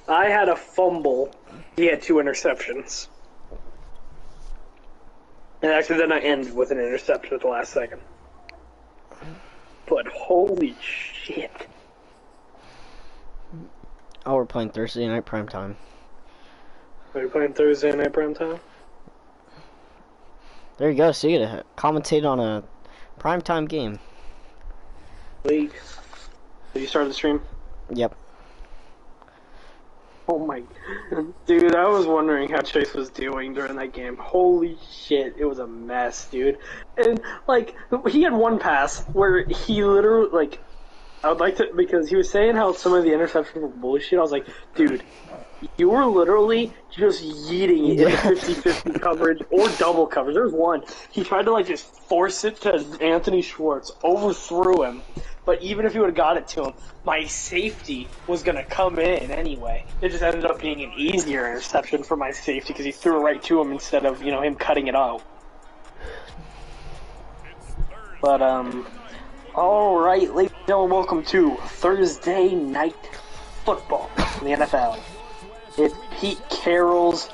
I had a fumble. He had 2 interceptions. And actually then I ended with an interception at the last second. But holy shit. Oh, we're playing Thursday night primetime. Are you playing Thursday night primetime? There you go, so you get to commentate on a primetime game. League. Did you start the stream? Yep. Oh my... Dude, I was wondering how Chase was doing during that game. Holy shit, it was a mess, dude. And, like, he had one pass where he literally, like... I would like to... Because he was saying how some of the interceptions were bullshit. I was like, dude, you were literally just yeeting it into 50-50 coverage or double coverage. There was one. He tried to, like, just force it to Anthony Schwartz, overthrew him. But even if he would have got it to him, my safety was going to come in anyway. It just ended up being an easier interception for my safety because he threw it right to him instead of, you know, him cutting it out. But, alright, ladies and gentlemen, welcome to Thursday Night Football in the NFL. It's Pete Carroll's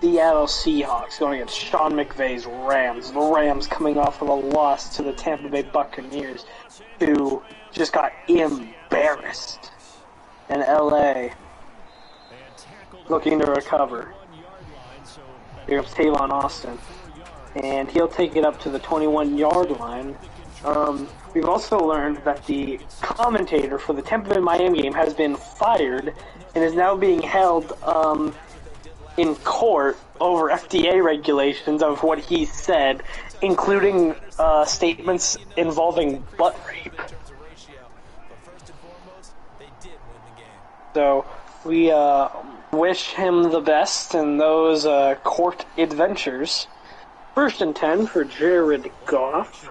Seattle Seahawks going against Sean McVay's Rams. The Rams coming off of a loss to the Tampa Bay Buccaneers, who just got embarrassed. And LA looking to recover. Here comes Tavon Austin. And he'll take it up to the 21-yard line. We've also learned that the commentator for the Tampa Bay Miami game has been fired and is now being held in court over FDA regulations of what he said, including statements involving butt rape. So we wish him the best in those court adventures. 1st and 10 for Jared Goff.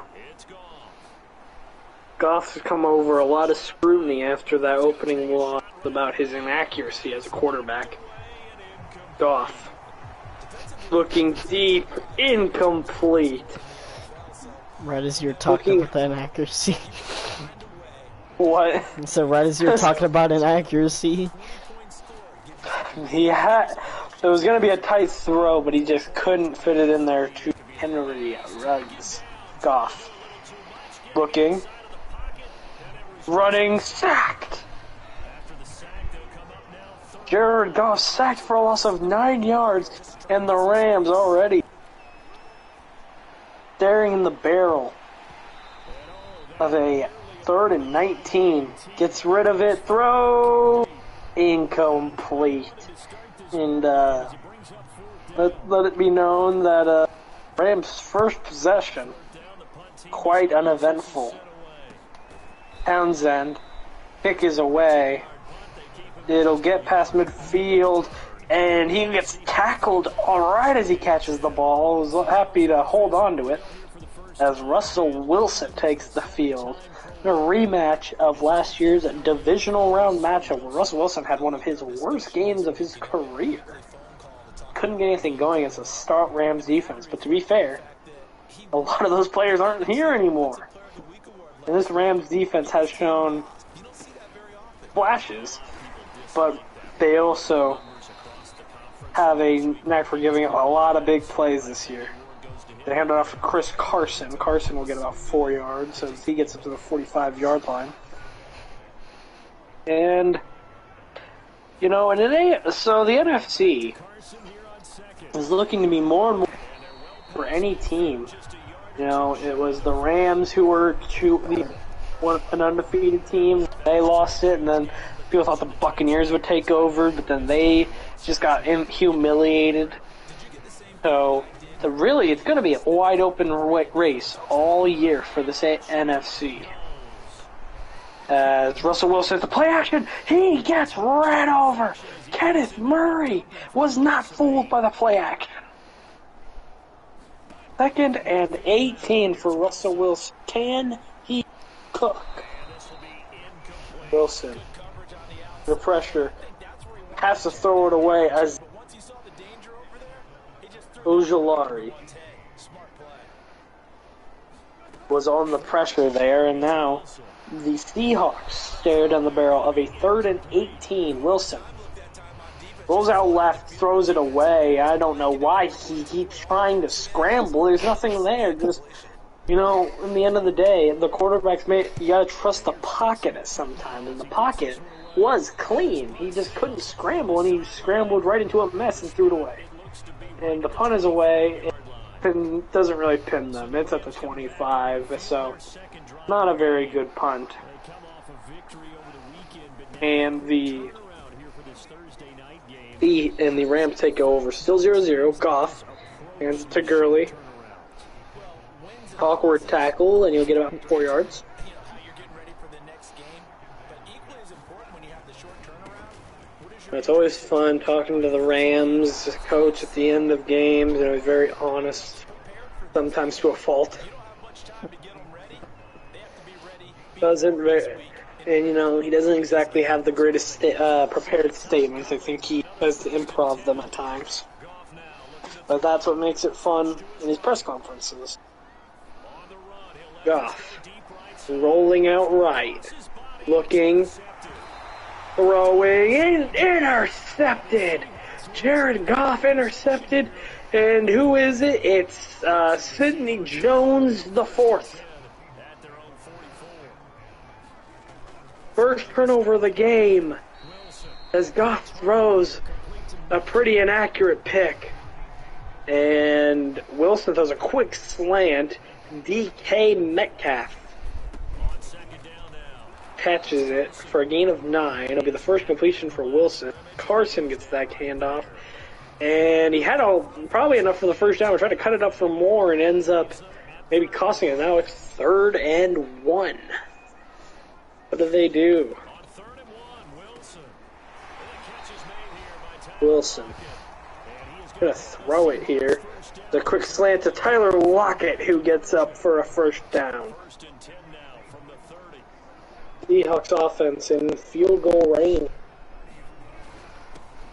Goff has come over a lot of scrutiny after that opening loss about his inaccuracy as a quarterback. Goff. Looking deep, incomplete. Right as you're talking about that inaccuracy. What? So right as you're talking about inaccuracy. It was going to be a tight throw, but he just couldn't fit it in there to Henry Ruggs. Goff. Looking. Running, sacked. Jared Goff sacked for a loss of 9 yards, and the Rams already staring in the barrel of a 3rd and 19. Gets rid of it, throw, incomplete. And let it be known that Rams' first possession, quite uneventful. Townsend, kick is away. It'll get past midfield, and he gets tackled right as he catches the ball. I was happy to hold on to it as Russell Wilson takes the field. A rematch of last year's divisional round matchup where Russell Wilson had one of his worst games of his career. Couldn't get anything going against a stout Rams defense, but to be fair, a lot of those players aren't here anymore. And this Rams defense has shown flashes, but they also have a knack for giving up a lot of big plays this year. They hand it off to Chris Carson. Carson will get about 4 yards, so he gets up to the 45-yard line. And, you know, so the NFC is looking to be more and more for any team. You know, it was the Rams who were an undefeated team. They lost it, and then people thought the Buccaneers would take over, but then they just got humiliated. So, it's going to be a wide open race all year for this NFC. As Russell Wilson, the play action, he gets ran over. Kenneth Murray was not fooled by the play action. 2nd and 18 for Russell Wilson. Can he cook? Wilson, the pressure, has to throw it away as Ojulari was on the pressure there, and now The Seahawks stare down the barrel of a 3rd and 18. Wilson rolls out left, throws it away. I don't know why he keeps trying to scramble. There's nothing there. Just, in the end of the day, the quarterback's you gotta trust the pocket at some time, and the pocket was clean. He just couldn't scramble, and he scrambled right into a mess and threw it away. And the punt is away, and doesn't really pin them. It's at the 25, so not a very good punt. And the Rams take over. Still 0-0. Goff hands it to Gurley. Awkward tackle, and he'll get about 4 yards. It's always fun talking to the Rams coach at the end of games, and he's very honest, sometimes to a fault. He doesn't exactly have the greatest prepared statements. I think he has to improv them at times. But that's what makes it fun in his press conferences. Goff, rolling out right, looking, throwing, intercepted! Jared Goff intercepted, and who is it? It's Sidney Jones the 4th. First turnover of the game, as Goff throws a pretty inaccurate pick. And Wilson throws a quick slant. DK Metcalf catches it for a gain of 9. It'll be the first completion for Wilson. Carson gets that handoff. And he had probably enough for the first down. We're trying to cut it up for more and ends up maybe costing it. Now it's 3rd and 1. What do they do? Wilson. Gonna throw it here. The quick slant to Tyler Lockett, who gets up for a first down. Seahawks offense in field goal range.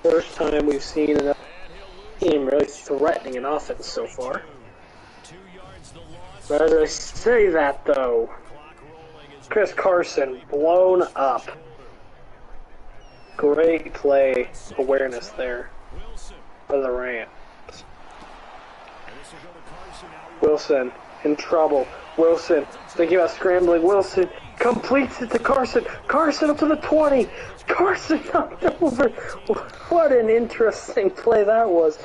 First time we've seen a team really threatening an offense so far. Better I say that, though. Chris Carson blown up. Great play awareness there for the Rams. Wilson in trouble. Wilson thinking about scrambling. Wilson completes it to Carson. Carson up to the 20. Carson knocked over. What an interesting play that was.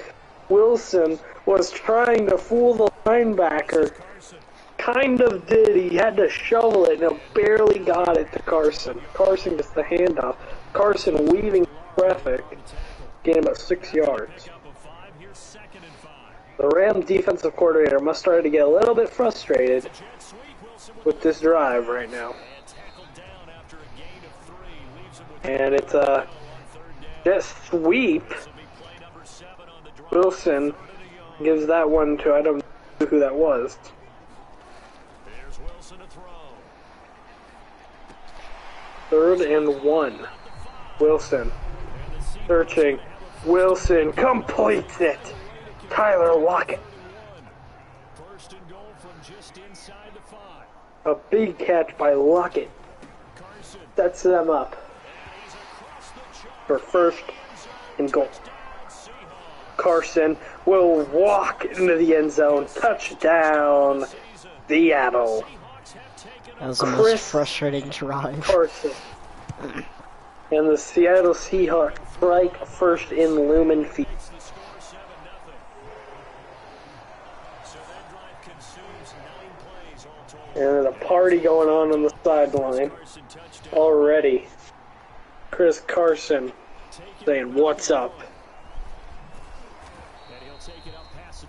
Wilson was trying to fool the linebacker. Kind of did. He had to shovel it, and it barely got it to Carson. Carson gets the handoff. Carson weaving traffic. Gained about 6 yards. The Rams defensive coordinator must start to get a little bit frustrated with this drive right now. And it's a jet sweep. Wilson gives that one to, I don't know who that was. Third and 1. Wilson searching. Wilson completes it. Tyler Lockett. A big catch by Lockett sets them up for first and goal. Carson will walk into the end zone. Touchdown, Seattle. That was the most frustrating drive. Carson. And the Seattle Seahawks strike first in Lumen Field. And there's a party going on the sideline already. Chris Carson saying, "What's up?"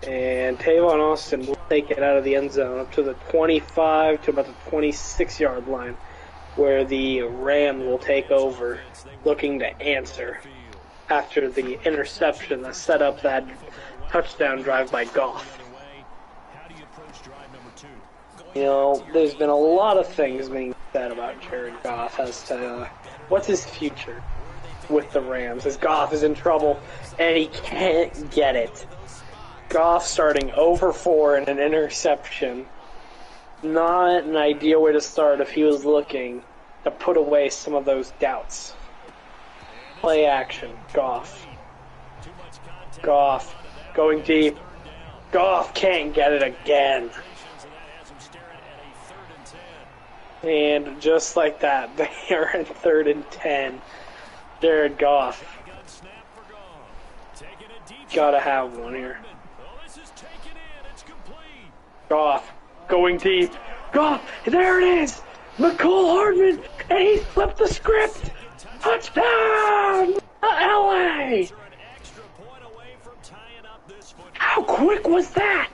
And Tavon Austin will take it out of the end zone up to the 25 to about the 26-yard line, where the Rams will take over, looking to answer after the interception that set up that touchdown drive by Goff. You know, there's been a lot of things being said about Jared Goff as to what's his future with the Rams, as Goff is in trouble and he can't get it. Goff starting 0 for 4 and an interception not an ideal way to start if he was looking to put away some of those doubts. Play action. Goff. Goff. Going deep. Goff can't get it again. And just like that, they are in 3rd and 10. Jared Goff. Gotta have one here. Goff. Going deep. Goff. There it is. McCall Hardman. And he flipped the script. Touchdown. LA. How quick was that?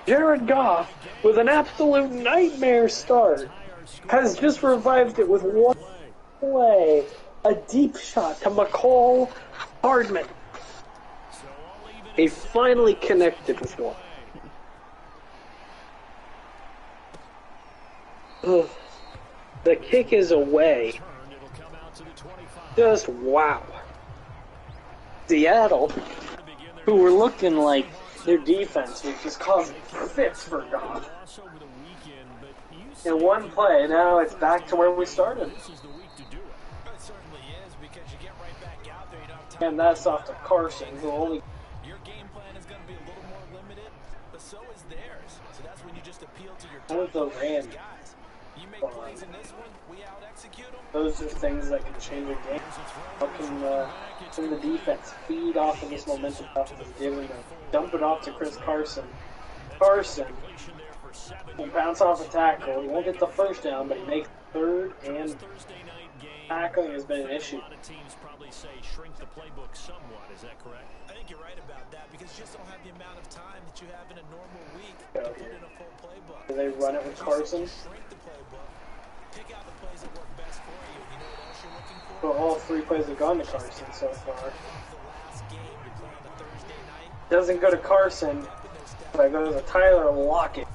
Jared Goff, with an absolute nightmare start, has just revived it with one play. A deep shot to McCall Hardman. He finally connected with one. Ugh. The kick is away. Just wow. Seattle, who were looking like their defense was just causing fits for Goff. In one play, now it's back to where we started. And that's off to Carson, who only... Your game plan is going to be a little more limited, but so is theirs. So that's when you just appeal to your That was the Rams. guys. You make plays in this one, we out-execute them. Those are things that can change a game. How can the defense feed off of this momentum off of this giving them? Dump it off to Chris Carson. Carson will bounce off a tackle. He won't get the first down, but he makes 3rd, and tackling has been an issue. I think you're right about that because you just don't have the amount of time that you have in a normal week to put in a full playbook. Do they run it with Carson? Shrink the playbook, pick out the plays that work best for you. You know what else you're looking for? Well, all 3 plays have gone to Carson so far. The last game you play on the Thursday night. Doesn't go to Carson, but it goes to Tyler Lockett.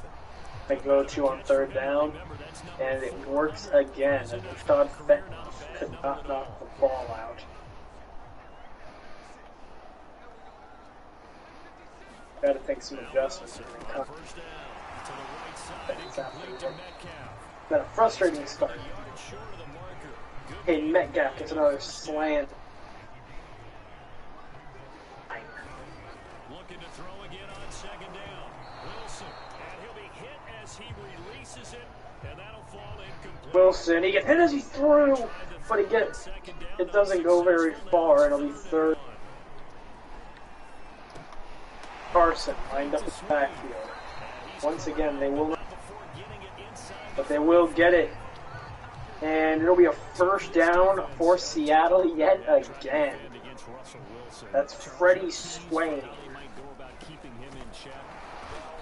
They go to on 3rd down, and it works again. And Rashad Fenton could not knock the ball out. Got to think some adjustments are going to come. Been a frustrating start. Hey, Metcalf gets another slant. Looking to throw again on 2nd down. Wilson, and he'll be hit as he releases it, and that'll fall incomplete. Wilson, he gets hit as he threw, but it doesn't go very far. It'll be 3rd. Carson lined up in the backfield. Once again, they will not, but they will get it. And it'll be a 1st down for Seattle yet again. That's Freddie Swain.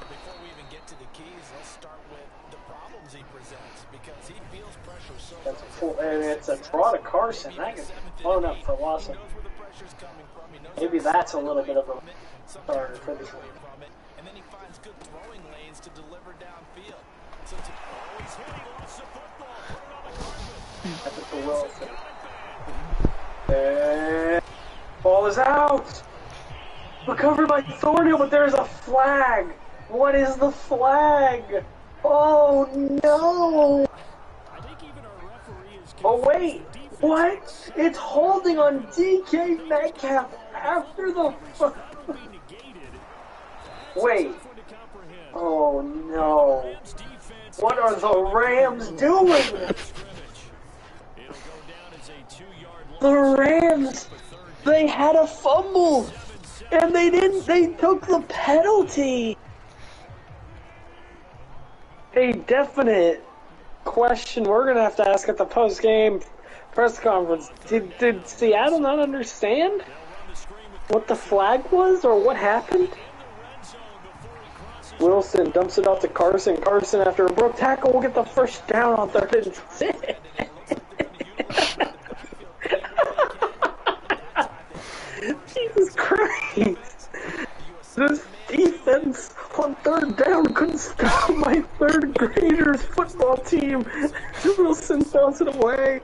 Before we even get to the keys, let's start with the problems he presents because he feels pressure so That's cool. And it's a draw to Carson. That gets blown up for loss. knows where the pressure's coming from. He knows Maybe that's a little bit of a starter for this week. from it, and then he finds good throwing lanes to deliver downfield. So to He's hit, he lost the football, put it on the carpet. That's it for Wilson. And ball is out. Recovered by Thornhill, but there's a flag. What is the flag? Oh no! I think even our referee is Oh wait, what? It's holding on DK Metcalf after the. Wait. Oh no! What are the Rams doing? The Rams, they had a fumble, and they took the penalty. A definite question we're going to have to ask at the post-game press conference. Did Seattle not understand what the flag was or what happened? Wilson dumps it off to Carson. Carson, after a broke tackle, will get the 1st down on 3rd and 6. Jesus Christ! This defense on 3rd down couldn't stop my 3rd graders football team. Wilson throws it away.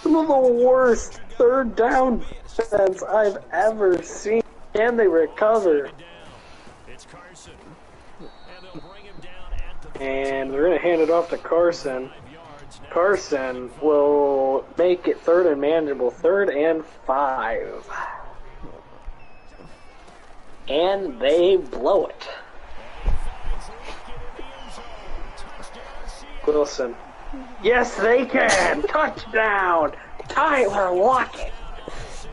Some of the worst 3rd down defense I've ever seen. Can they recover? It's Carson. And they'll And they're going to hand it off to Carson. Carson will make it third and manageable, 3rd and 5. And they blow it. Wilson. Yes, they can! Touchdown! Tyler Lockett!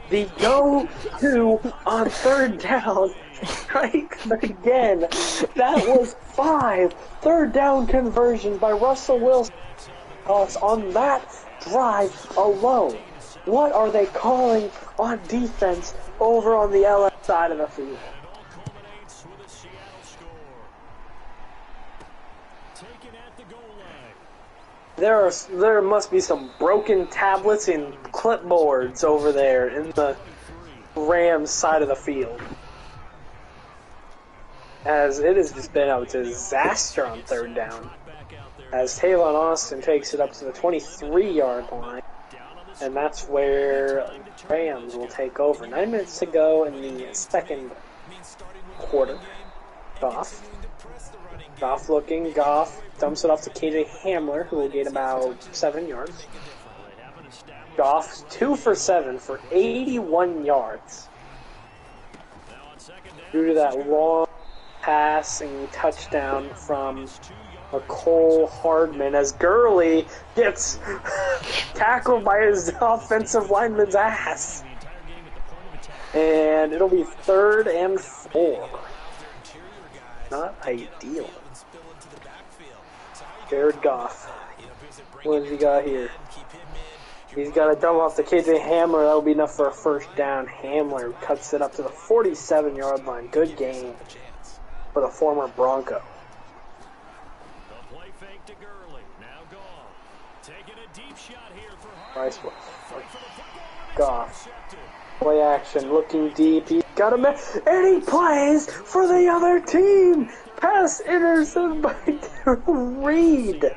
The go-to on 3rd down strikes again. That was 5 third down conversions by Russell Wilson on that drive alone. What are they calling on defense over on the LA side of the field? There must be some broken tablets and clipboards over there in the Rams side of the field, as it has just been a disaster on 3rd down, as Tavon Austin takes it up to the 23-yard line, and that's where Rams will take over. 9 minutes to go in the second quarter. Goff looking. Goff dumps it off to KJ Hamler, who will gain about 7 yards. Goff 2 for 7 for 81 yards. Due to that long passing touchdown from McCole Hardman, as Gurley gets tackled by his offensive lineman's ass. And it'll be 3rd and 4. Not ideal. Jared Goff. What has he got here? He's got a dump off to KJ Hamler. That'll be enough for a 1st down. Hamler cuts it up to the 47-yard line. Good game for the former Bronco. Nice one. Goff. Play action, looking deep. He got him, and he plays for the other team. Pass intercepted by Reed.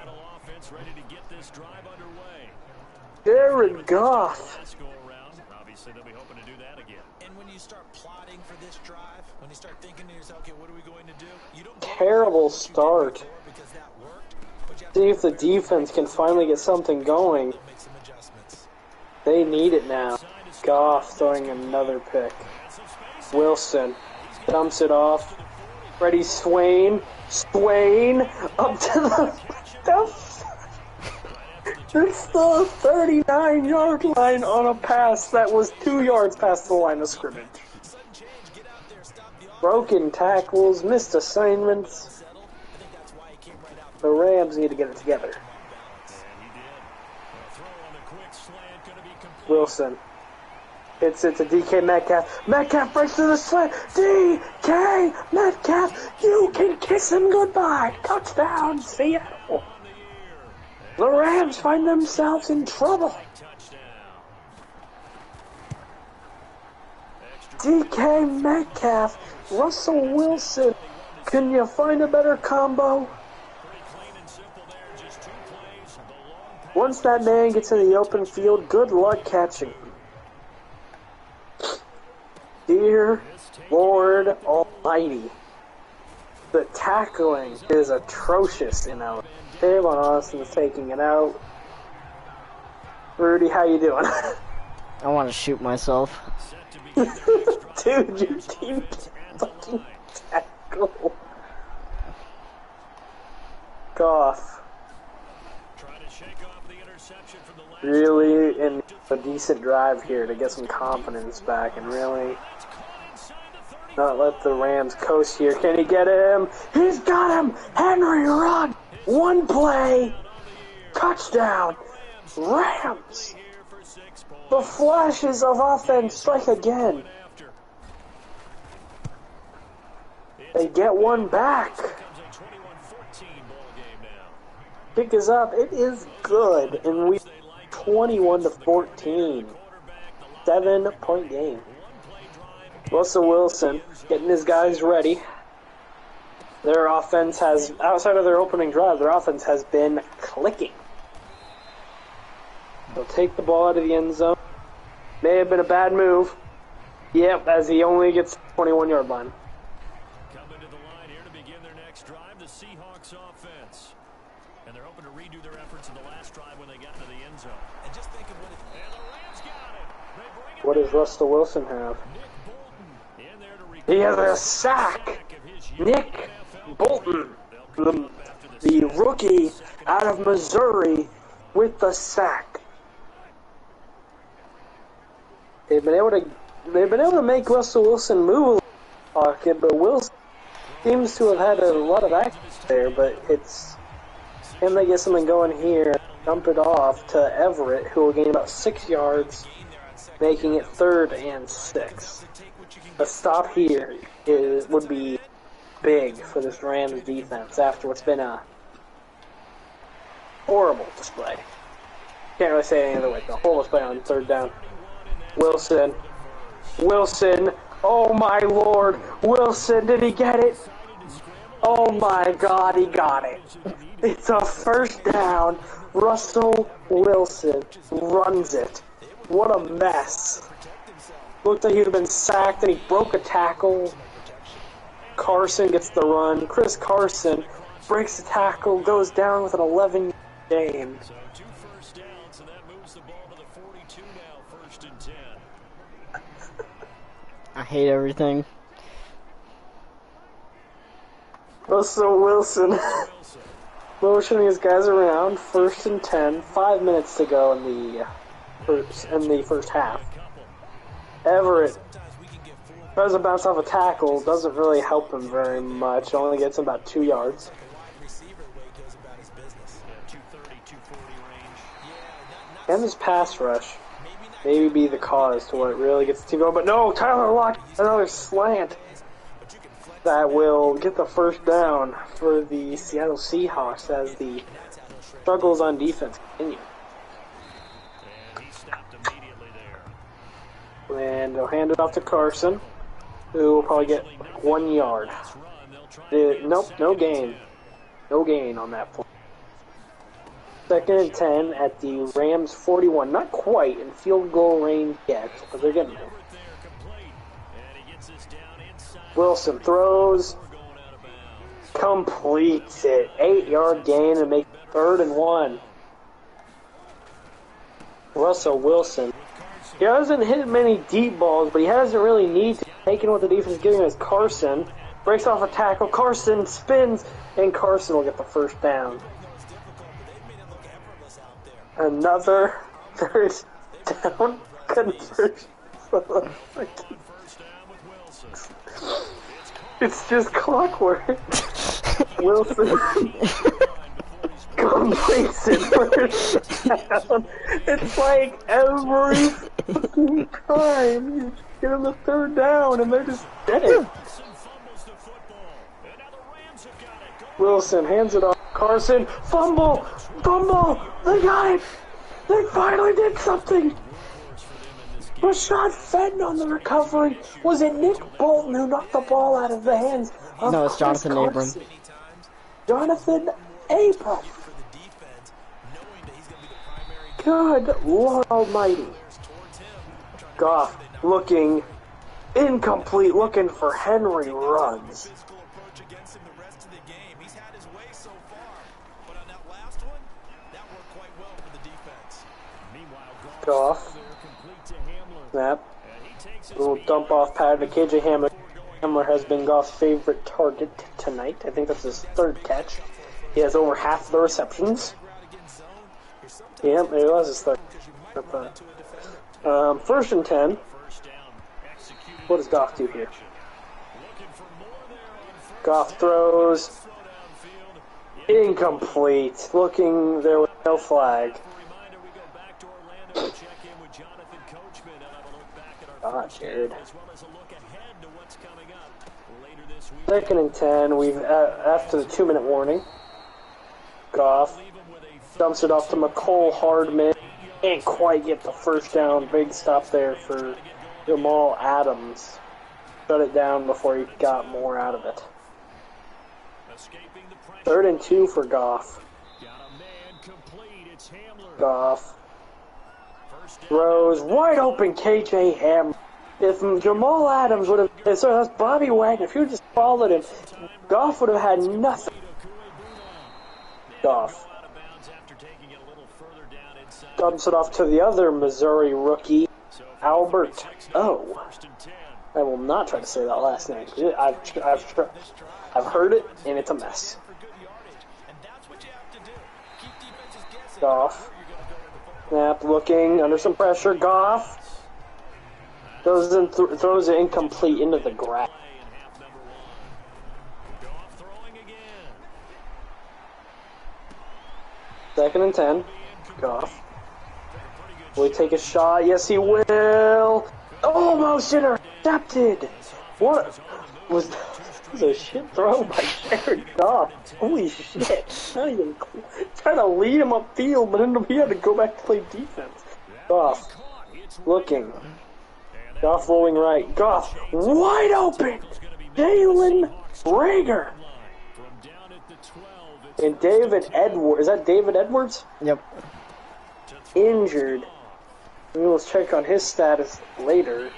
Jared Goff. Obviously, they'll be hoping to do that again. And when you start plotting for this drive, when you start thinking to yourself, okay, what are we going to do? You don't terrible start. See if the defense can finally get something going. They need it now. Goff throwing another pick. Wilson dumps it off. Freddie Swain up to the 39-yard line on a pass that was 2 yards past the line of scrimmage. Broken tackles, missed assignments. The Rams need to get it together. Wilson hits it to DK Metcalf. Metcalf breaks through the slant. DK Metcalf, you can kiss him goodbye. Touchdown, Seattle. The Rams find themselves in trouble. DK Metcalf, Russell Wilson. Can you find a better combo? Once that man gets in the open field, good luck catching him. Dear Lord Almighty, the tackling is atrocious in LA. Tavon Austin's taking it out. Rudy, how you doing? I want to shoot myself. Dude, your team can't fucking tackle. Goff. Really in a decent drive here to get some confidence back and really not let the Rams coast here. Can he get him? He's got him! Henry run! One play! Touchdown! Rams! The flashes of offense strike again. They get one back. Kick is up. It is good. And we 21-14. 7-point game. Russell Wilson getting his guys ready. Their offense has, outside of their opening drive, their offense has been clicking. They'll take the ball out of the end zone. May have been a bad move. Yep, as he only gets 21-yard line. Coming to the line here to begin their next drive, the Seahawks offense. What does Russell Wilson have? He has a sack! Nick Bolton, the rookie out of Missouri, with the sack. They've been able to make Russell Wilson move a pocket, but Wilson seems to have had a lot of action there, but it's him that gets something going here, dump it off to Everett, who will gain about 6 yards, making it 3rd and 6. A stop here would be big for this Rams defense after what's been a horrible display. Can't really say it any other way. The whole display on 3rd down. Wilson. Oh my Lord. Wilson, did he get it? Oh my God, he got it. It's a 1st down. Russell Wilson runs it. What a mess. Looked like he would have been sacked and he broke a tackle. Carson gets the run. Chris Carson breaks the tackle, goes down with an 11 game. So 2 first downs, and that moves the ball to the 42 now, 1st and 10. I hate everything. Russell Wilson motioning his guys around. 1st and 10. 5 minutes to go in the first half. Everett tries to bounce off a tackle. Doesn't really help him very much. Only gets him about 2 yards. And this pass rush maybe be the cause to what really gets the team going. But no, Tyler Lockett, another slant that will get the 1st down for the Seattle Seahawks as the struggles on defense continue. And he stopped immediately there. And they'll hand it off to Carson, who will probably get 1 yard. Nope, no gain. No gain on that point. 2nd and 10 at the Rams 41. Not quite in field goal range yet, but they're getting there. Wilson throws, completes it. 8-yard gain and make 3rd and 1. Russell Wilson. He hasn't hit many deep balls, but he hasn't really needed to. Taking what the defense is giving him as Carson. Breaks off a tackle. Carson spins, and Carson will get the 1st down. Another 3rd down conversion. It's just clockwork. Wilson completes it 1st down. It's like every fucking time you get them the 3rd down and they're just dead. Wilson hands it off. Carson, fumble! They got it! They finally did something! Rashad Fenton on the recovery. Was it Nick Bolton who knocked the ball out of the hands of No, it's Jonathan Abram. Jonathan Abram. Good Lord Almighty. Goff looking incomplete, looking for Henry runs. Goff. Snap. A little dump off pattern to KJ Hamler. Hamler has been Goff's favorite target tonight. I think that's his 3rd catch. He has over half the receptions. Yeah, maybe it was his 3rd. 1st and 10. What does Goff do here? Goff throws. Incomplete. Looking there with no flag. God, Jared. 2nd and 10. We've after the 2-minute warning. Goff dumps it off to McCole Hardman. Can't quite get the 1st down. Big stop there for Jamal Adams. Shut it down before he got more out of it. 3rd and 2 for Goff. Goff throws wide open KJ Hamler. If Jamal Adams would have, sorry, that's Bobby Wagner. If he would just followed him, Goff would have had nothing. Goff dumps it off to the other Missouri rookie, Albert O. I will not try to say that last name. I've heard it, and it's a mess. Goff. Snap, looking, under some pressure. Goff. Throws it incomplete into the grass. Second and 10. Goff. Will he take a shot? Yes, he will. Almost intercepted. What was a shit throw by Jared Goff? Holy shit! Not even trying to lead him upfield, but he had to go back to play defense. Goff looking. Goff rolling right. Goff wide open. Jalen Rager. And David Edwards. Is that David Edwards? Yep. Injured. We'll check on his status later.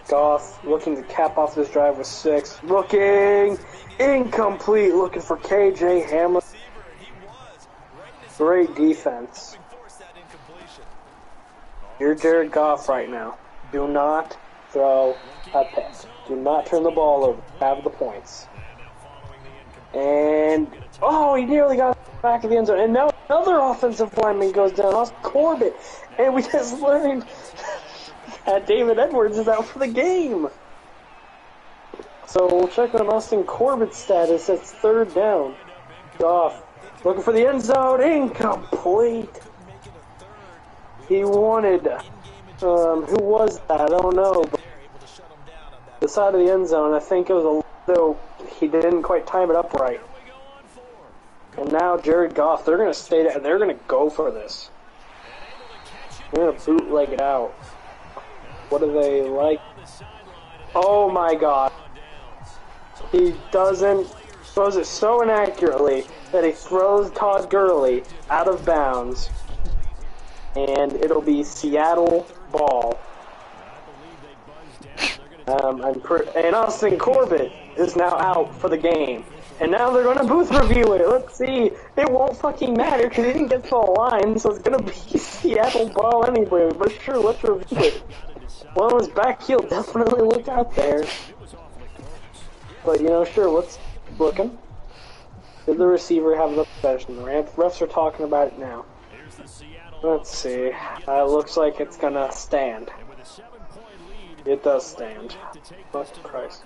Goff looking to cap off this drive with 6. Looking incomplete. Looking for KJ Hamler. Great defense. You're Jared Goff right now. Do not throw a pick. Do not turn the ball over. Have the points. And oh, he nearly got back of the end zone. And now another offensive lineman goes down. Austin Corbett. And we just learned that David Edwards is out for the game. So we'll check on Austin Corbett's status. It's 3rd down. Goff looking for the end zone. Incomplete. He wanted, who was that? I don't know. But the side of the end zone, I think it was though he didn't quite time it up right. And now Jared Goff, they're going to stay there, and they're going to go for this. They're going to bootleg it out. What do they like? Oh my god. He throws it so inaccurately that he throws Todd Gurley out of bounds. And it'll be Seattle ball. And Austin Corbett is now out for the game. And now they're going to booth review it. Let's see. It won't fucking matter because he didn't get to the line, so it's going to be Seattle ball anyway. But sure, let's review it. One of his back heel definitely looked out there. But, you know, sure, let's look him. Did the receiver have the possession? The refs are talking about it now. Let's see. Looks like it's going to stand. It does stand. Fuck Christ.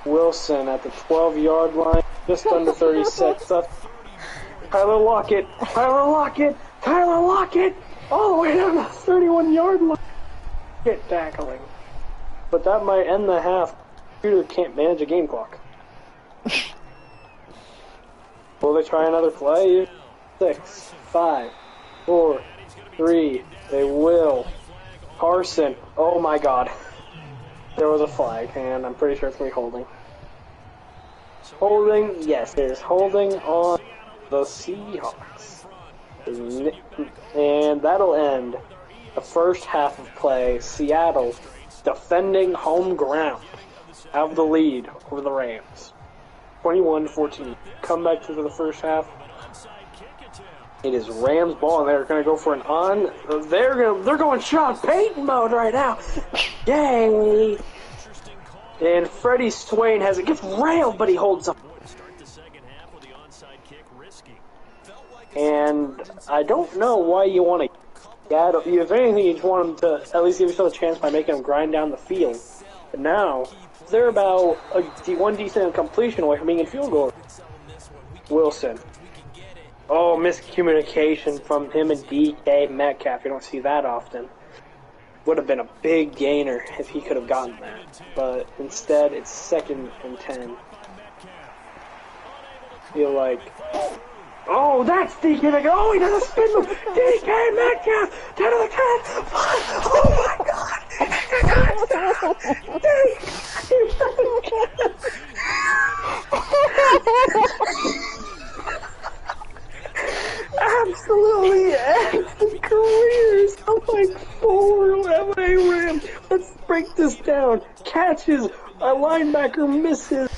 Wilson at the 12-yard line, just under 30 seconds left. Tyler Lockett, all the way down to the 31-yard line. Get tackling. But that might end the half. Computer can't manage a game clock. Will they try another play? 6, 5, 4, 3. They will. Carson. Oh my god. There was a flag, and I'm pretty sure it's going to be holding. Holding, yes, there's holding on the Seahawks. And that'll end the first half of play. Seattle defending home ground. Have the lead over the Rams. 21-14. Come back to the first half. It is Rams ball, and they're going to go for an on. They're going Sean Payton mode right now. Yay! And Freddie Swain gets railed, but he holds up. And I don't know why you want to. If anything, you just want him to at least give yourself a chance by making him grind down the field. But now they're about one decent completion away from being in field goal. Wilson. Oh, miscommunication from him and DK Metcalf. You don't see that often. Would have been a big gainer if he could have gotten that. But instead, it's 2nd and 10. Feel like... Oh, that's DK Metcalf. Oh, he does a spin move. DK Metcalf. 10 to the 10. Oh, my God. Absolutely ends the careers of like 4 LA Rams. Let's break this down. Catches, a linebacker misses.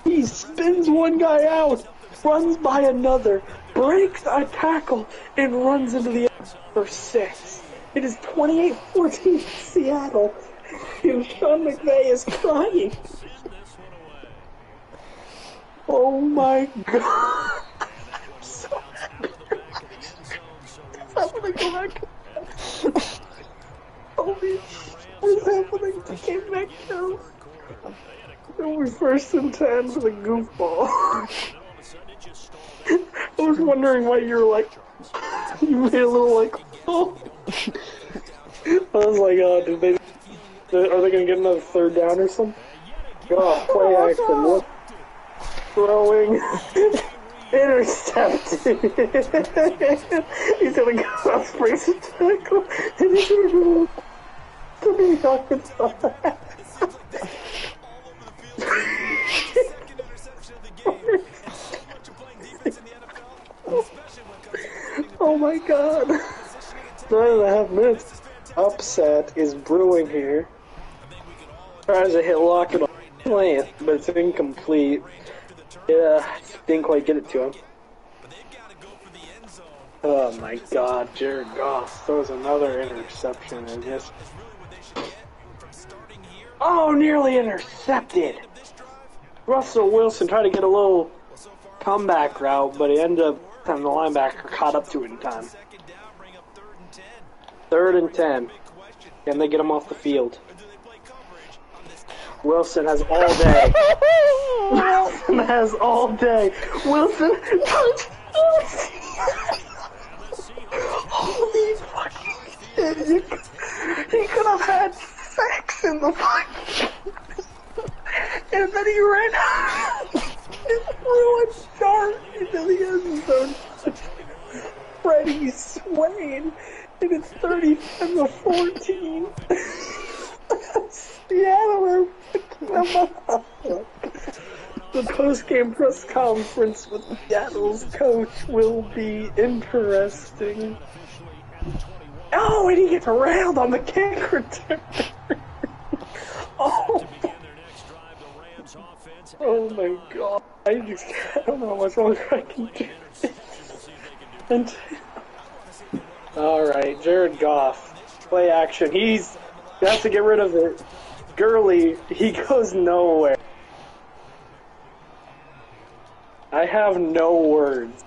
He spins one guy out, runs by another, breaks a tackle, and runs into the for 6. It is 28-14 Seattle. And Sean McVay is crying. Oh my god. I'm so happy. I'm gonna go back. Holy shit, what is happening? I came back down. It was 1st and 10 for the goofball. I was wondering why you were like, you made a little like, oh. I was like, are they gonna get another 3rd down or something? Oh, play action, what? Throwing, intercepted. He's gonna go off, breaks a tackle, and he's gonna go to the Arkansas. Oh my god. 9.5 minutes. Upset is brewing here. Tries to hit lock it on length, but it's incomplete. Yeah, didn't quite get it to him. Oh my god, Jared Goff throws another interception and just... Oh, nearly intercepted! Russell Wilson tried to get a little comeback route, but he ended up having the linebacker caught up to it in time. 3rd and 10. Can they get him off the field? Wilson has all day. Wilson has all day. Wilson, holy fucking shit! He could have had 6 in the fucking. And then he ran and threw a dart into the end zone. Freddie Swain, and it's 35-14. Seattle are picking them up. The post-game press conference with Seattle's coach will be interesting. Oh, and he gets railed on the kick return. Oh. Oh my god. I don't know how much longer I can do this. Alright, Jared Goff. Play action. He has to get rid of it. Gurley, he goes nowhere. I have no words.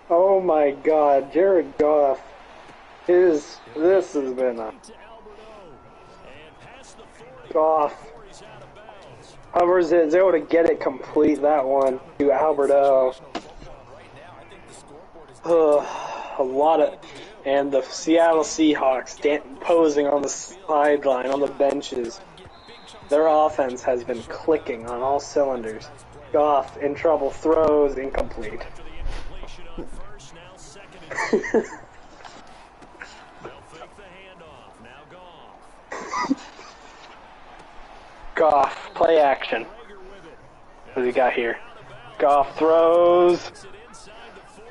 Oh my god, Jared Goff. This has been a... Goff. Hovers is able to get it complete, that one, to Alberto. A lot of... And the Seattle Seahawks posing on the sideline, on the benches. Their offense has been clicking on all cylinders. Goff in trouble, throws incomplete. Goff, play action. What do we got here? Goff throws.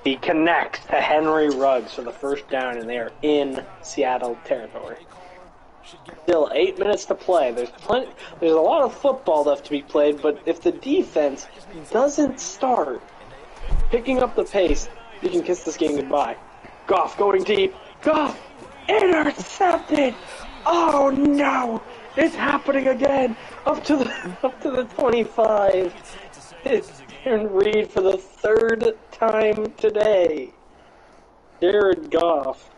He connects to Henry Ruggs for the 1st down, and they are in Seattle territory. Still 8 minutes to play. There's a lot of football left to be played, but if the defense doesn't start picking up the pace, you can kiss this game goodbye. Goff going deep. Goff intercepted. Oh no! It's happening again. Up to the 25. It's Aaron Reed for the 3rd time today. Jared Goff.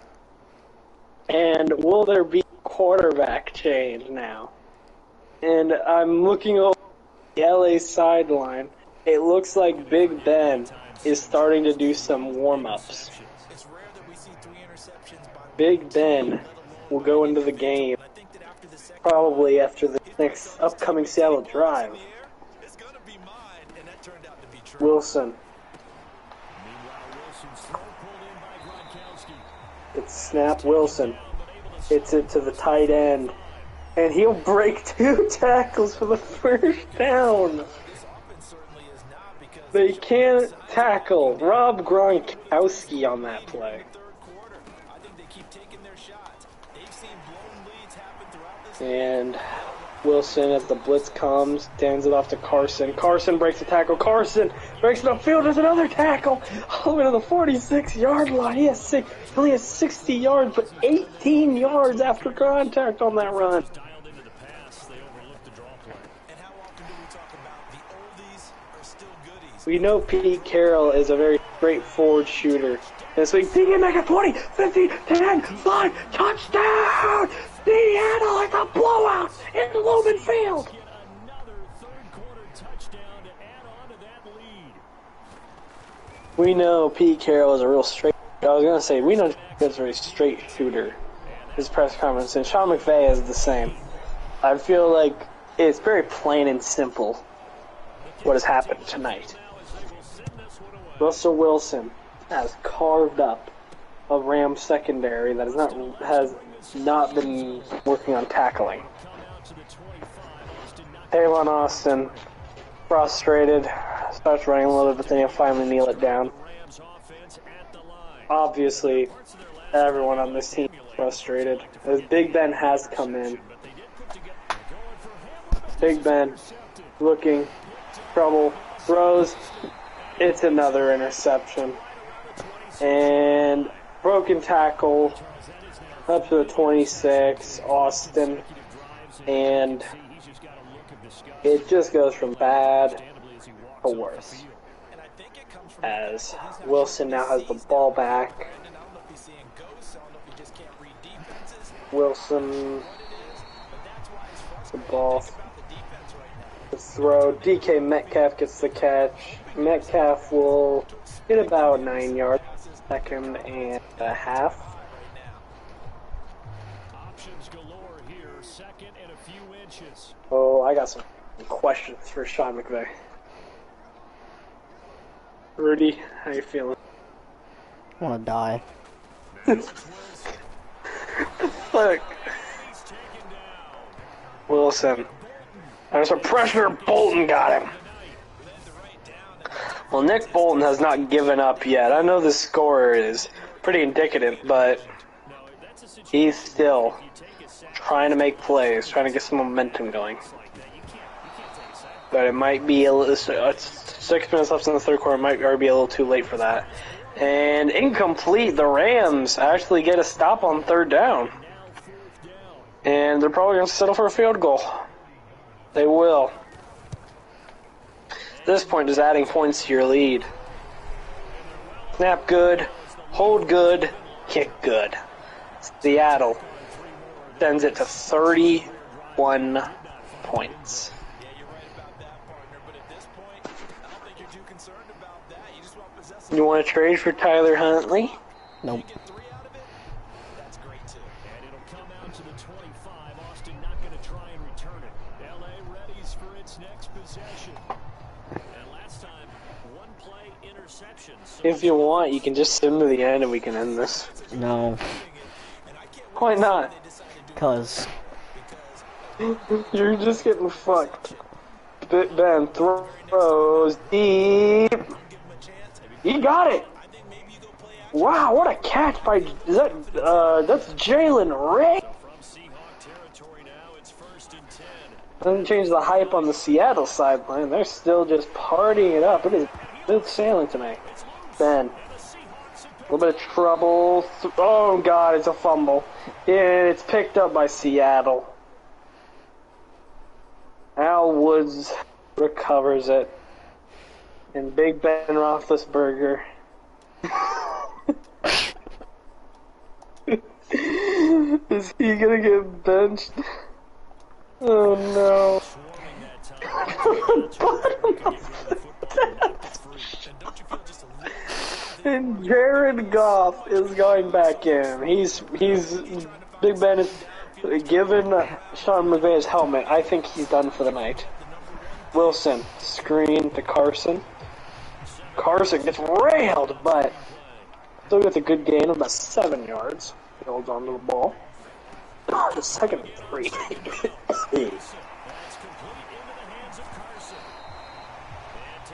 And will there be quarterback change now? And I'm looking over the LA sideline. It looks like Big Ben is starting to do some warm-ups. Big Ben will go into the game probably after the next upcoming Seattle drive. Wilson. It's snap Wilson. Hits it to the tight end. And he'll break 2 tackles for the 1st down. They can't tackle Rob Gronkowski on that play. And Wilson, as the blitz comes, stands it off to Carson. Carson breaks the tackle. Carson breaks it upfield. There's another tackle all the way to the 46-yard line. He only has 60 yards, but 18 yards after contact on that run. Dialed into the pass. They overlooked the draw play. And how often do we talk about the oldies are still goodies? We know Pete Carroll is a very straightforward shooter. This week, DK Mega 20, 15, 10, 5, touchdown! Seattle, it's a blowout in Lumen Field! Get another third-quarter touchdown to add on to that lead. We know Pete Carroll is a real straight. I was gonna say we know he's a very straight shooter. His press conference, and Sean McVay is the same. I feel like it's very plain and simple what has happened tonight. Russell Wilson has carved up a Rams secondary that has not been working on tackling. Taylon Austin, frustrated, starts running a little bit, but then he'll finally kneel it down. Obviously, everyone on this team is frustrated, as Big Ben has come in. Big Ben, looking, trouble, throws, it's another interception. And broken tackle, up to the 26, Austin, and it just goes from bad to worse. As Wilson now has the ball back. Wilson, the ball, the throw. DK Metcalf gets the catch. Metcalf will get about 9 yards, second and a half. Options galore here, second and a few inches. Oh, I got some questions for Sean McVay. Rudy, how you feeling? I want to die. Look. Wilson. There's a pressure. Bolton got him. Well, Nick Bolton has not given up yet. I know the score is pretty indicative, but he's still trying to make plays, trying to get some momentum going. But it might be a little, 6 minutes left in the third quarter, it might already be a little too late for that. And incomplete, the Rams actually get a stop on third down. And they're probably going to settle for a field goal. They will. At this point, just adding points to your lead. Snap good, hold good, kick good. Seattle sends it to 31 points. You want to trade for Tyler Huntley? Nope. That's great too. And it'll come out to the 25. Austin not going to try and return it. LA readies for its next possession. And last time, one play interception. So If you want, you can just send to the end and we can end this. No. Why not? Because You're just getting fucked. Ben throws deep. He got it! Wow, what a catch by that's Jalen Ray. from Seahawk territory now, it's 1st and 10. Doesn't change the hype on the Seattle sideline. They're still just partying it up. It is smooth sailing tonight. Ben, a little bit of trouble. Oh God, it's a fumble. And it's picked up by Seattle. Al Woods recovers it. And Big Ben Roethlisberger. Is he gonna get benched? Oh no. And Jared Goff is going back in. He's Big Ben is given Sean McVay his helmet. I think he's done for the night. Wilson, screen to Carson. Carson gets railed, but still gets a good gain of about 7 yards. He holds on to the ball. The second and 3.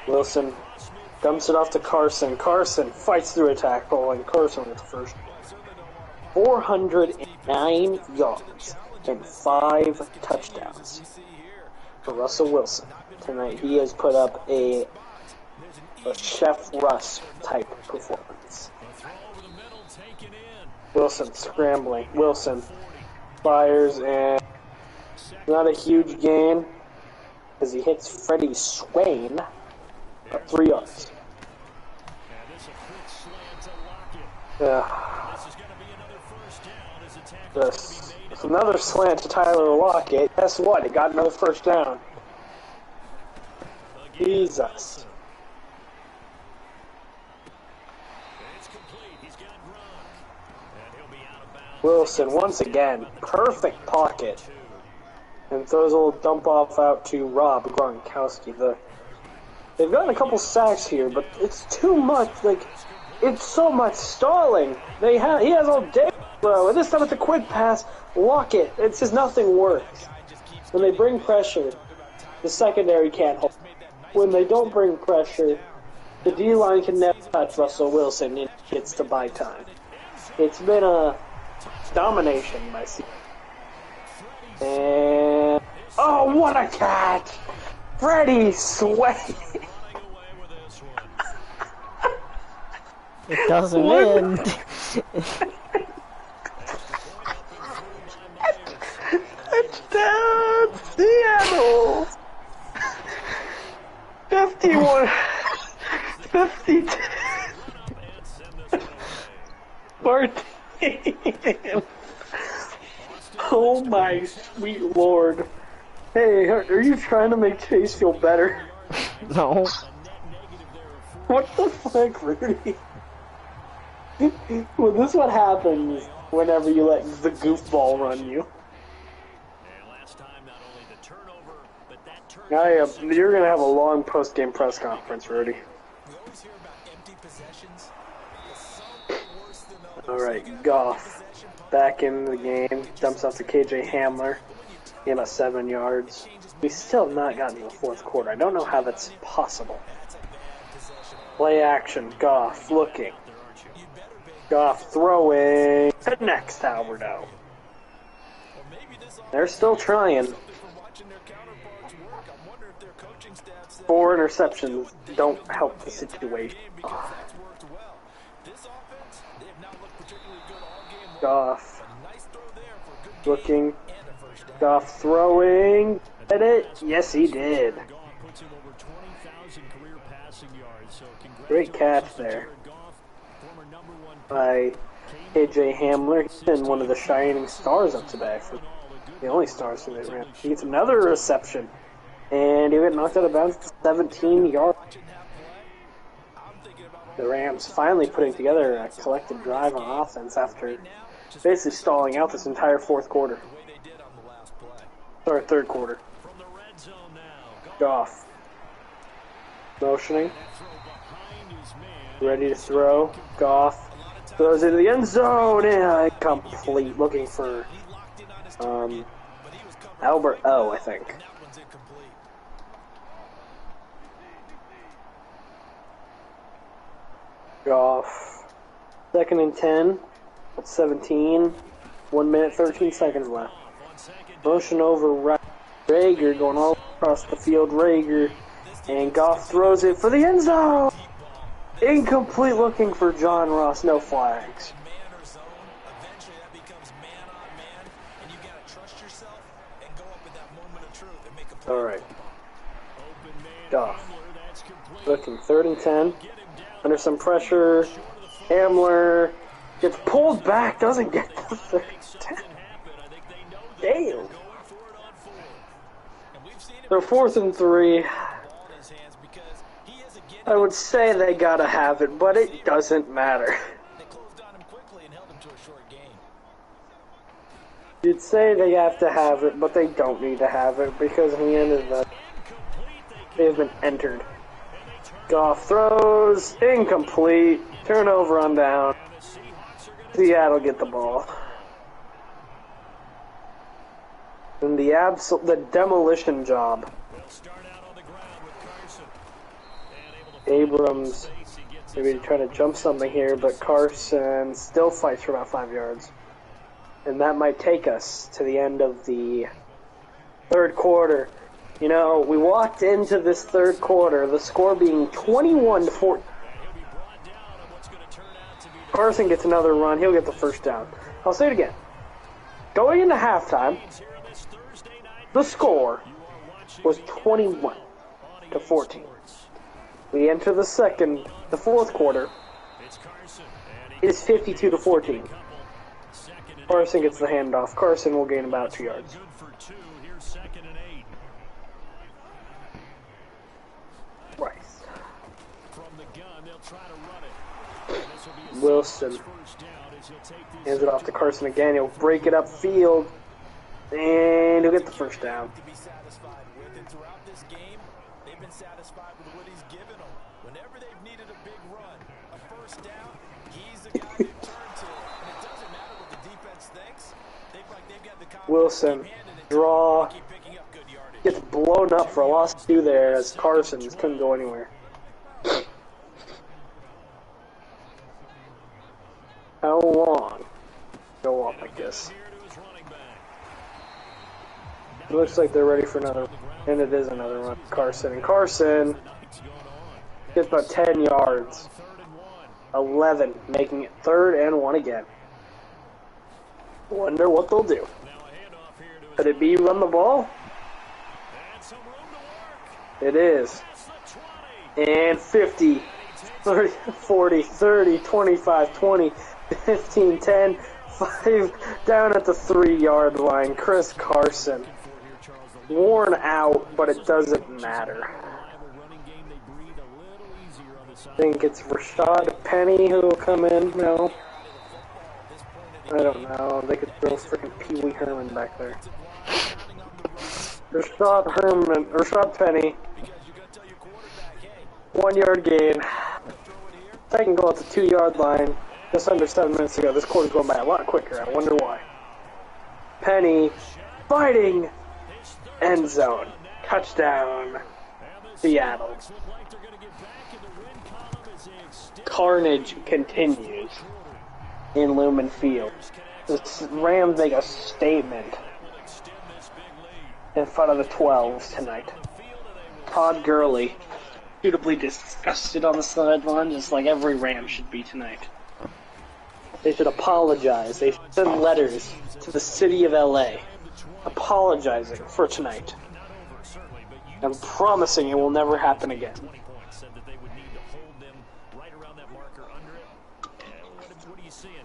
Wilson dumps it off to Carson. Carson fights through a tackle, and Carson gets first. 409 yards and 5 touchdowns for Russell Wilson. Tonight he has put up a Chef Russ type performance. Wilson scrambling. Wilson fires, and not a huge gain as he hits Freddie Swain at 3 yards. It's another slant to Tyler Lockett. Guess what? It got another first down. Jesus. Wilson once again, perfect pocket, and throws a little dump off out to Rob Gronkowski. They've gotten a couple sacks here, but it's too much. Like, it's so much stalling. He has all day, bro. And this time it's a quick pass. Lockett. It's just nothing works. When they bring pressure, the secondary can't hold. When they don't bring pressure, the D-line can never touch Russell Wilson, and it gets to buy time. It's been a domination by Seahawks. And oh, what a catch! Freddie Swain. It doesn't win. Touchdown, Seattle. 51. 52. Oh my sweet lord. Hey, are you trying to make Chase feel better? No. What the fuck, Rudy? Well, this is what happens whenever you let the goofball run you. You're gonna have a long post-game press conference, Rudy. Alright, Goff back in the game, dumps off to KJ Hamler, gain about 7 yards. We still have not gotten to the fourth quarter. I don't know how that's possible. Play action, Goff looking. Goff throwing. Connects to Alberto. They're still trying. 4 interceptions don't help the situation. Goff looking. Goff throwing. Did it? Yes, he did. Great catch there by KJ Hamler. He's been one of the shining stars of today. For the only stars who they ran. He gets another reception, and he got knocked out of bounds for 17 yards. The Rams finally putting together a collective drive on offense after basically stalling out this entire fourth quarter. Or third quarter. Goff. Motioning. Ready to throw. Goff throws into the end zone. And incomplete. Looking for Albert O, I think. Goff. 2nd and 10. That's 17. 1 minute, 13 seconds left. Motion over right. Rager going all across the field. Rager. And Goff throws it for the end zone. Incomplete, looking for John Ross. No flags. Alright. Goff. Looking 3rd and 10. Under some pressure. Hamler gets pulled back. Doesn't get the 3rd down. Damn. They're 4th and 3. I would say they gotta have it, but it doesn't matter. You'd say they have to have it, but they don't need to have it because in the end of the they've been entered. Goff throws, incomplete, turnover on down. Seattle get the ball. And the demolition job. Abrams maybe trying to jump something here, but Carson still fights for about 5 yards. And that might take us to the end of the third quarter. You know, we walked into this third quarter, the score being 21-14. Carson gets another run. He'll get the first down. I'll say it again. Going into halftime, the score was 21-14. We enter the fourth quarter. It is 52-14. Carson gets the handoff. Carson will gain about 2 yards. Rice. Wilson hands it off to Carson again. He'll break it up field, and he'll get the first down. To be satisfied with, and throughout this game, they've been satisfied with what he's given them. Whenever they've needed a big run, a first down, he's the guy they've turned to, and it doesn't matter what the defense thinks. They've got the confidence Wilson, draw, keep picking up good yardage. gets blown up for a loss of 2 there as Carson just couldn't go anywhere. How long? Go up, I guess. It looks like they're ready for another, and it is another run. Carson, and Carson gets about 10 yards. 11, making it 3rd and 1 again. Wonder what they'll do. Could it be run the ball? It is. And 50, 30, 40, 30, 25, 20, 15, 10, 5, down at the 3-yard line. Chris Carson. Worn out, but it doesn't matter. I think it's Rashad Penny who will come in. No. I don't know. They could throw freaking Pee Wee Herman back there. Rashad Penny. 1 yard gain. Second goal at the 2-yard line. Just under 7 minutes ago. This quarter's going by a lot quicker. I wonder why. Penny fighting. End zone. Touchdown. Seattle. Carnage continues in Lumen Field. The Rams make a statement in front of the 12s tonight. Todd Gurley, suitably disgusted on the sideline, just like every Ram should be tonight. They should apologize. They should send letters to the city of LA apologizing for tonight. And promising it will never happen again.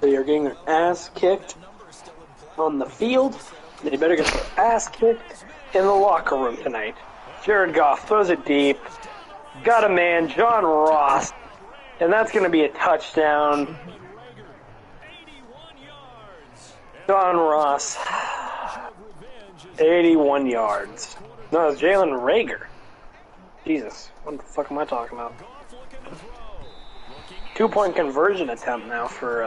They are getting their ass kicked on the field. They better get their ass kicked in the locker room tonight. Jared Goff throws it deep. Got a man, John Ross. And that's going to be a touchdown. John Ross. 81 yards. No, it's Jalen Rager. Jesus, what the fuck am I talking about? 2-point conversion attempt now for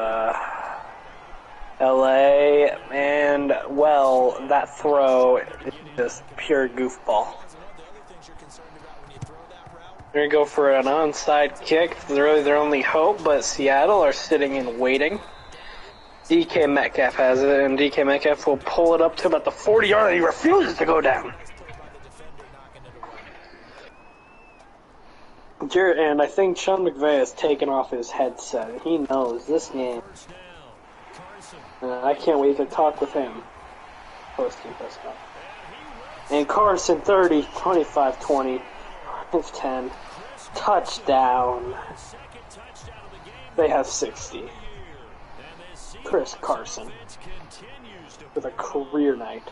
LA, and well, that throw is just pure goofball. They're gonna go for an onside kick. Really their only hope, but Seattle are sitting and waiting. DK Metcalf has it, and DK Metcalf will pull it up to about the 40-yard line. He refuses to go down. And I think Sean McVay has taken off his headset. He knows this game. I can't wait to talk with him. Post-game press conference. And Carson 30, 25, 20, 10. Touchdown. They have 60. Chris Carson with a career night.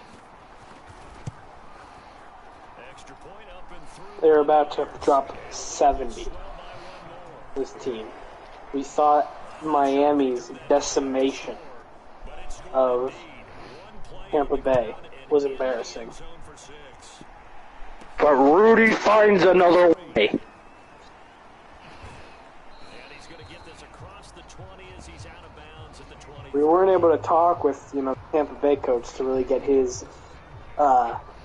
They're about to drop 70. This team. We thought Miami's decimation of Tampa Bay was embarrassing. But Rudy finds another way. We weren't able to talk with, the Tampa Bay coach to really get his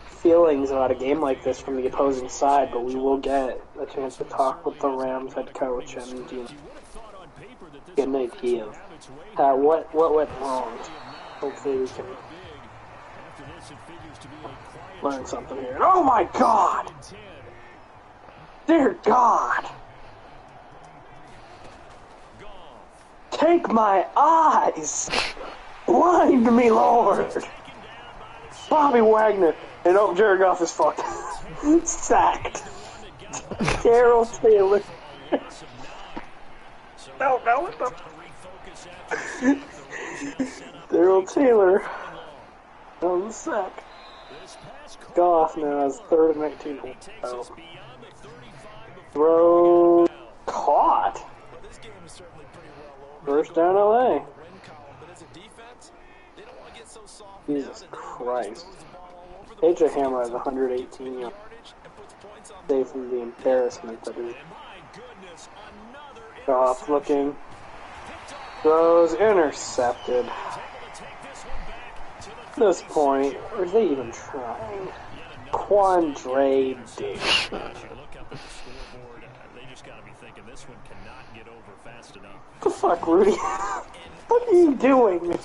feelings about a game like this from the opposing side, but we will get a chance to talk with the Rams head coach and get an idea of what went wrong Hopefully we can learn something here. Oh my God! Dear God! Take my eyes! Blind me, Lord! Bobby Wagner and Jared Goff is fucked. Sacked. Daryl Taylor. No, what the? Daryl Taylor on the sack. Goff now has 3rd and 19. Oh. Throw caught. First down LA. Jesus Christ. AJ Hammer has 118 yards. Save from the embarrassment that is. Goff looking. Throws intercepted. At this point, are they even trying? Quandre Diggs. What the fuck, Rudy? What are you doing?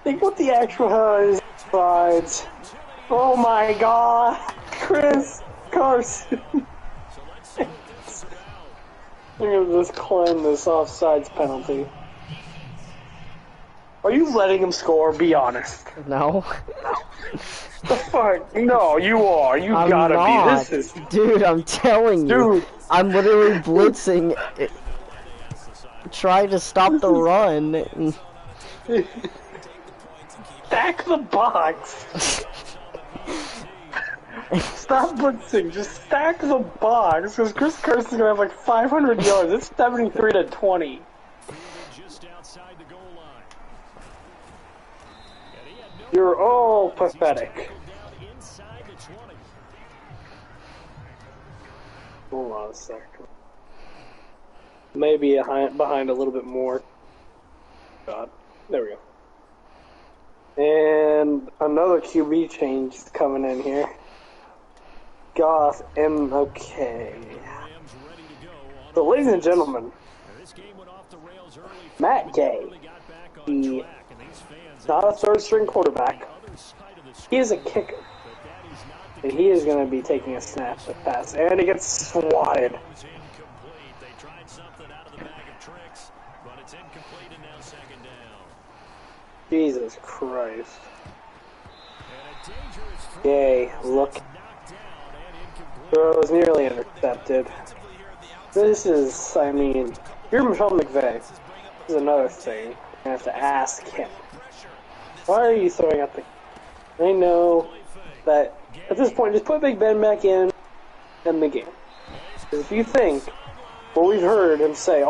Think what the actual is sides. Oh my God, Chris Carson. I'm gonna just claim this offsides penalty. Are you letting him score? Be honest. No. The fuck? No, you are. You I'm gotta not. be. This is. Dude, I'm telling you. Dude. I'm literally blitzing. Trying to stop the run. Stack the box. Stop blitzing. Just stack the box. Because Chris Carson's gonna have like 500 yards. It's 73-20. You're all pathetic. Hold on a second. Maybe behind a little bit more. God. There we go. And another QB change is coming in here. Goff, okay. So, ladies and gentlemen, Matt Gay, he's not a third-string quarterback. He is a kicker. And he is going to be taking a snap at pass. And he gets swatted. Jesus Christ. Gay, look. Throws nearly intercepted. This is, I mean, you're Michelle McVay. This is another thing. I have to ask him. Why are you throwing out the... I know that at this point, just put Big Ben back in the game. Because if you think what we've heard him say,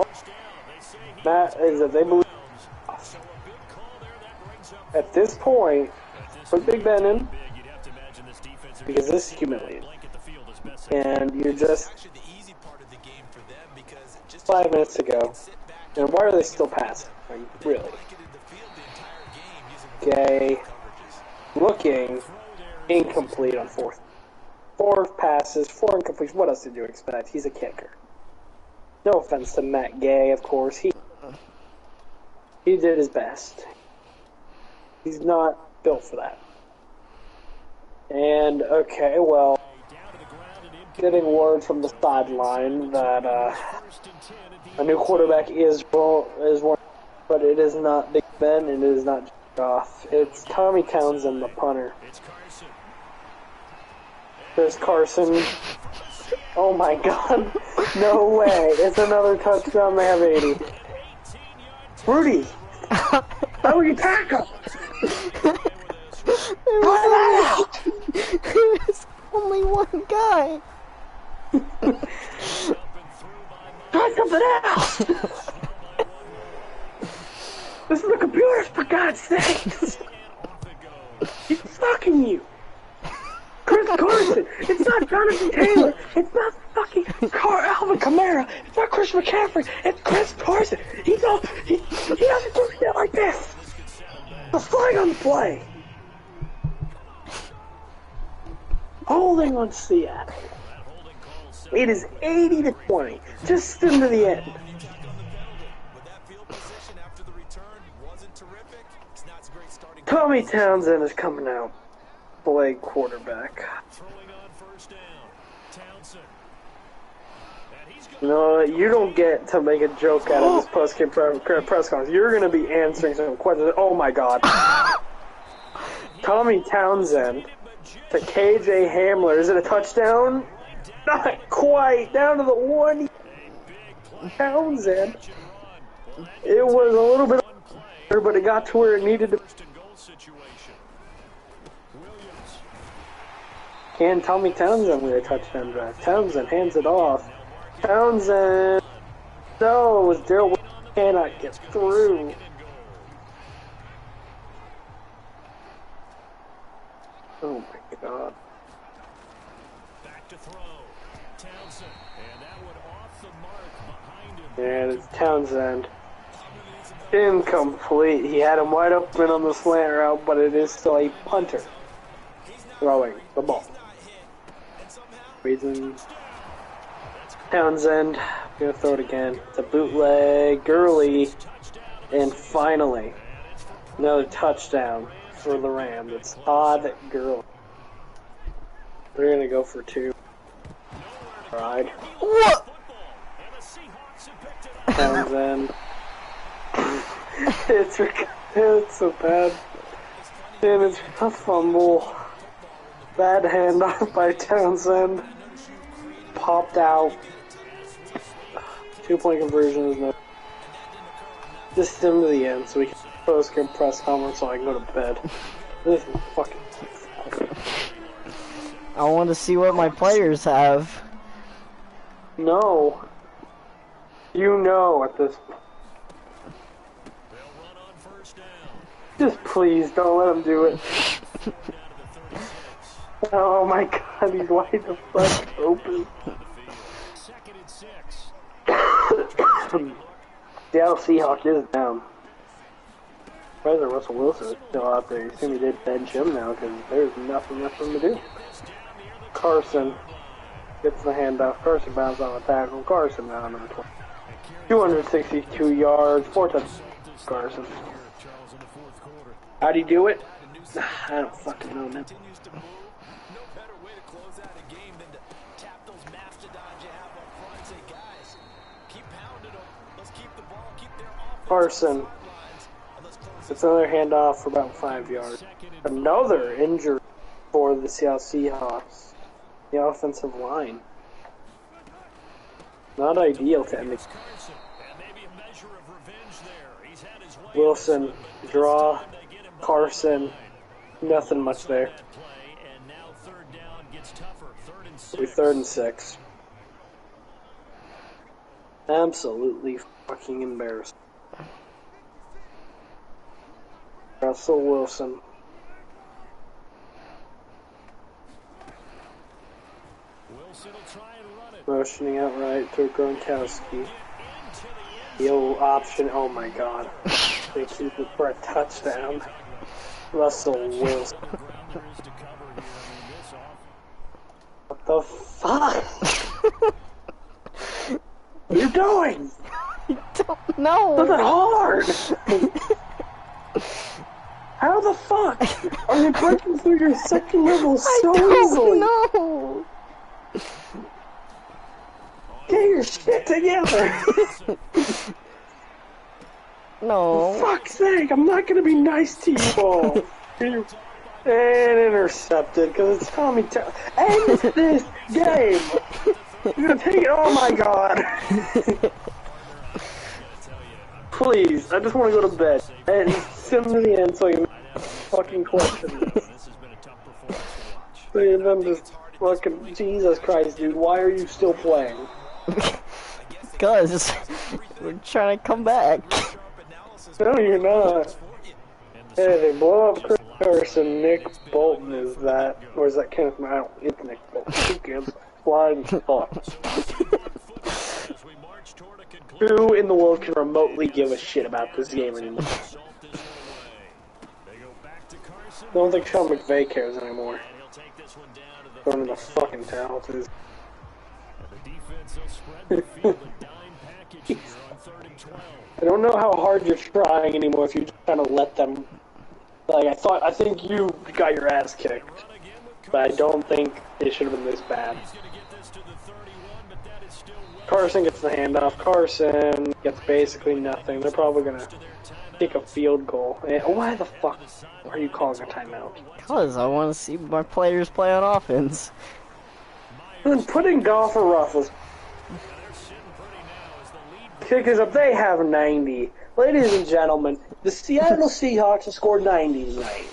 Matt, is that they believe at this point, put Big Ben in, because this is humiliating. And you're just 5 minutes ago, and why are they still passing? Like, really? Okay, looking incomplete on 4th. 4 passes, 4 incompletions. What else did you expect? He's a kicker. No offense to Matt Gay, of course. He did his best. He's not built for that. And, okay, well, getting word from the sideline that a new quarterback is one, but it is not Big Ben, and it is not Goff. It's Tommy Townsend, the punter. Chris Carson. Oh my God. No way. It's another touchdown. They have 80. Rudy. How are you tackle? There's only one guy. Try something else. This is the computer, for God's sake. He's fucking you. Chris Carson. It's not Jonathan Taylor. It's not fucking Alvin Kamara. It's not Chris McCaffrey. It's Chris Carson. He doesn't do shit like this. The flag on the play. Holding on Seattle. It is 80-20. Just into the end. wasn't terrific. It's not a great starting. Tommy Townsend is coming out. Play quarterback. Throwing on first down. Townsend. And he's You know what? You don't get to make a joke out of this post-game press conference. You're going to be answering some questions. Oh my god. Tommy Townsend to KJ Hamler. Is it a touchdown? Not quite. Down to the one. Townsend. It was a little bit, but it got to where it needed to. Can Tommy Townsend with a touchdown drive? Townsend hands it off. Townsend. No, Daryl cannot get through. Oh my god. Back to throw. Townsend. And that one off the mark behind him. And it's Townsend. Incomplete. He had him wide open on the slant route, but it is still a punter throwing the ball. Reason Townsend gonna throw it again. It's a bootleg, Gurley, and finally another touchdown for the Rams. It's Todd Gurley. They're gonna go for two. Right. What? Townsend. it's so bad. And it's a fumble. Bad handoff by Townsend. Popped out. 2-point conversion is no. Just stem to the end so we can post a press conference so I can go to bed. This is fucking. I want to see what my players have. No. You know at this point. Just please don't let him do it. Oh my god, he's wide the fuck open. Seattle Seahawks is down. President Russell Wilson is still out there. You assume he did bench him now because there's nothing left for him to do. Carson gets the handoff. Carson bounces on a tackle. Carson down number 20. 262 yards, 4 touchdowns. Carson. How'd he do it? I don't fucking know, man. Carson. It's another handoff for about 5 yards. Another injury for the Seattle Seahawks. The offensive line. Not ideal to end the Wilson, draw, Carson, nothing much there. We're 3rd and 6. Absolutely fucking embarrassed. Russell Wilson. Motioning outright to Gronkowski. The old option, oh my god. They keep it for a touchdown. Russell Wilson. What the fuck? What are you doing? I don't know. It's not that hard. How the fuck are you breaking through your second level so easily? No. Get your shit together. No. For fuck's sake, I'm not gonna be nice to you all. And intercepted because it's Tommy Townsend. End this game. You're gonna take it. Oh my god. Please, I just want to go to bed and sim to the end so you fucking question this. I'm just fucking Jesus Christ, dude. Why are you still playing? Because we're trying to come back. No, you're not. Hey, they blow up Chris Harrison. Nick Bolton is that, or is that Kenneth? I don't. It's Nick Bolton. Who gives a flying fuck? Who in the world can remotely give a shit about this game anymore? I don't think Sean McVay cares anymore. Throwing in the fucking towel, too. I don't know how hard you're trying anymore if you just kind of let them. Like, I think you got your ass kicked. But I don't think it should have been this bad. Carson gets the handoff. Carson gets basically nothing. They're probably going to kick a field goal. And why the fuck are you calling a timeout? Because I want to see my players play on offense. Then putting Goff or Ruffles. Kickers up, they have 90. Ladies and gentlemen, the Seattle Seahawks have scored 90 tonight.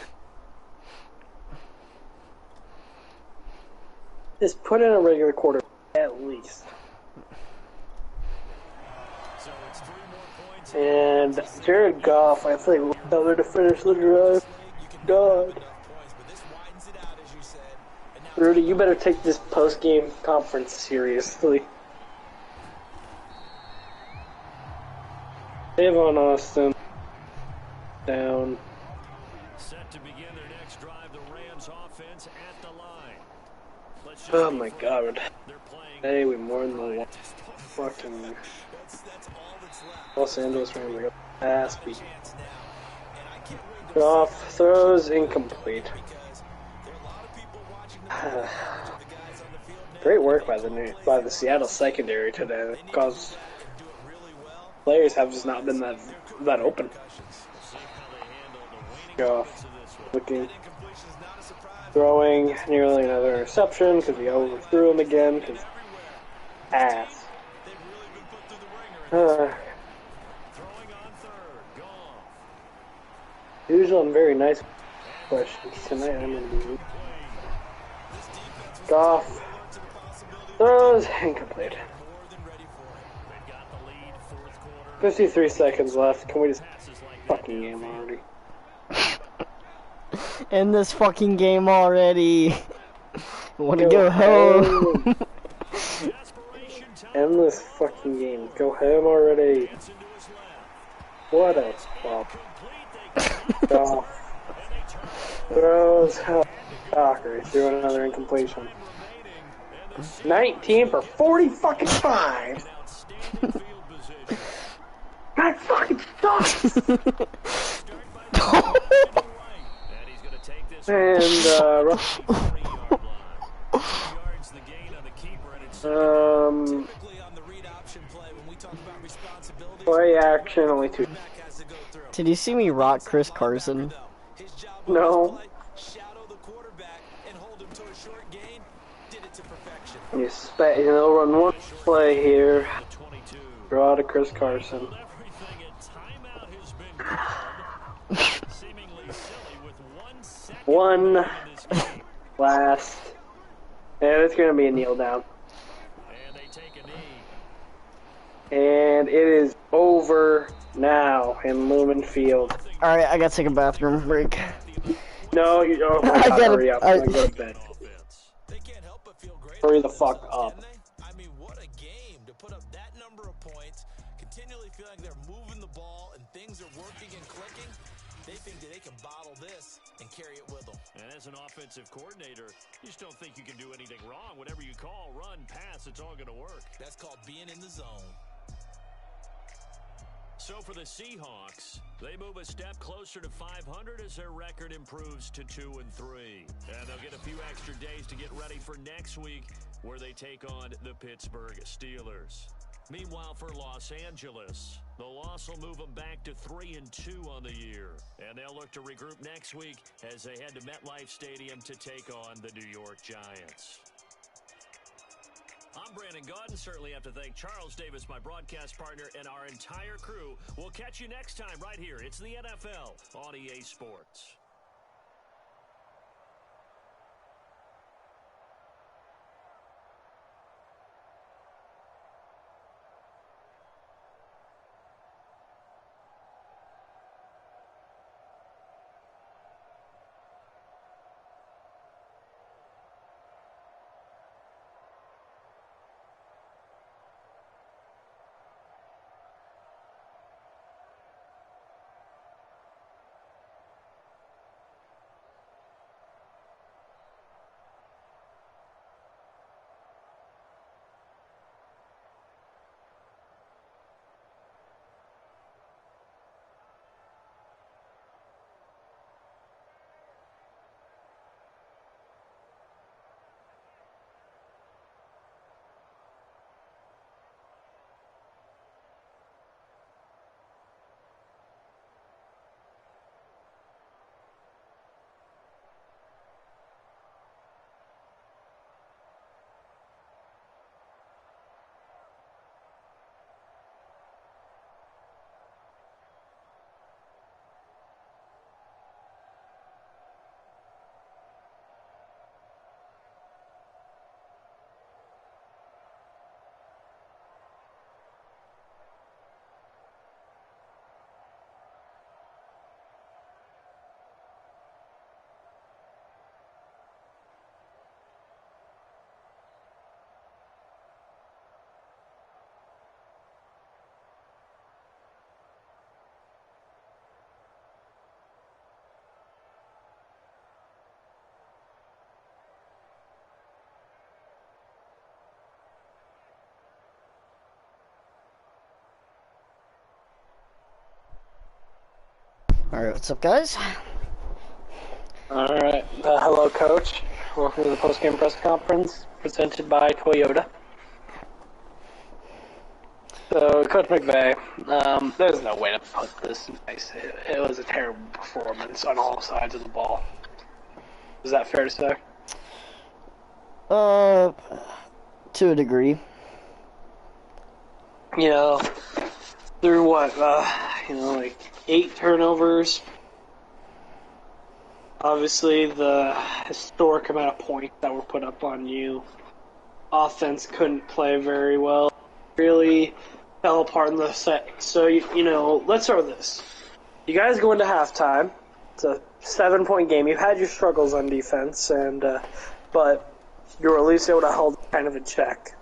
Just put in a regular quarter, at least. And Jared Goff, I think, better to finish the drive. God. Rudy, you better take this post-game conference seriously. Avon Austin down. Set to begin their next drive, the Rams offense at the line. Oh my God. Hey, we more than the fucking Los Angeles Rams are ass beat. Goff throws incomplete. Great work by the Seattle secondary today, because players have just not been that open. Goff looking, throwing nearly another interception because he overthrew him again. Because ass. Usually on very nice questions tonight. I'm gonna be Goff throws incomplete. 53 seconds left. Can we just fucking game already? End this fucking game already. Want to go home? End this fucking game. Go home already. What a flop. Goff throws. Docker threw another incompletion. 19 for 40 fucking 5. God fucking sucks. And play action only 2. Did you see me rock Chris Carson? No. You expect he'll run one play here. Draw to Chris Carson. One last. And it's gonna be a kneel down. And it is over now in Lumen Field. Alright, I gotta take a bathroom break. No, you don't. Oh, I gotta hurry up. I go to bed. Hurry the fuck up. I mean, what a game to put up that number of points, continually feeling like they're moving the ball and things are working and clicking. They think that they can bottle this and carry it with them. And as an offensive coordinator, you just don't think you can do anything wrong. Whatever you call, run, pass, it's all going to work. That's called being in the zone. So for the Seahawks, they move a step closer to 500 as their record improves to 2-3. And they'll get a few extra days to get ready for next week, where they take on the Pittsburgh Steelers. Meanwhile, for Los Angeles, the loss will move them back to 3-2 on the year. And they'll look to regroup next week as they head to MetLife Stadium to take on the New York Giants. I'm Brandon Gaudin. Certainly have to thank Charles Davis, my broadcast partner, and our entire crew. We'll catch you next time right here. It's the NFL on EA Sports. Alright, what's up, guys? Alright, hello coach. Welcome to the post-game press conference presented by Toyota. So, Coach McVay, there's no way to put this nice. It was a terrible performance on all sides of the ball. Is that fair to say? To a degree. You know, through what, like 8 turnovers. Obviously, the historic amount of points that were put up on you. Offense couldn't play very well. Really fell apart in the second. So, let's start with this. You guys go into halftime. It's a 7-point game. You've had your struggles on defense, but you were at least able to hold kind of in check.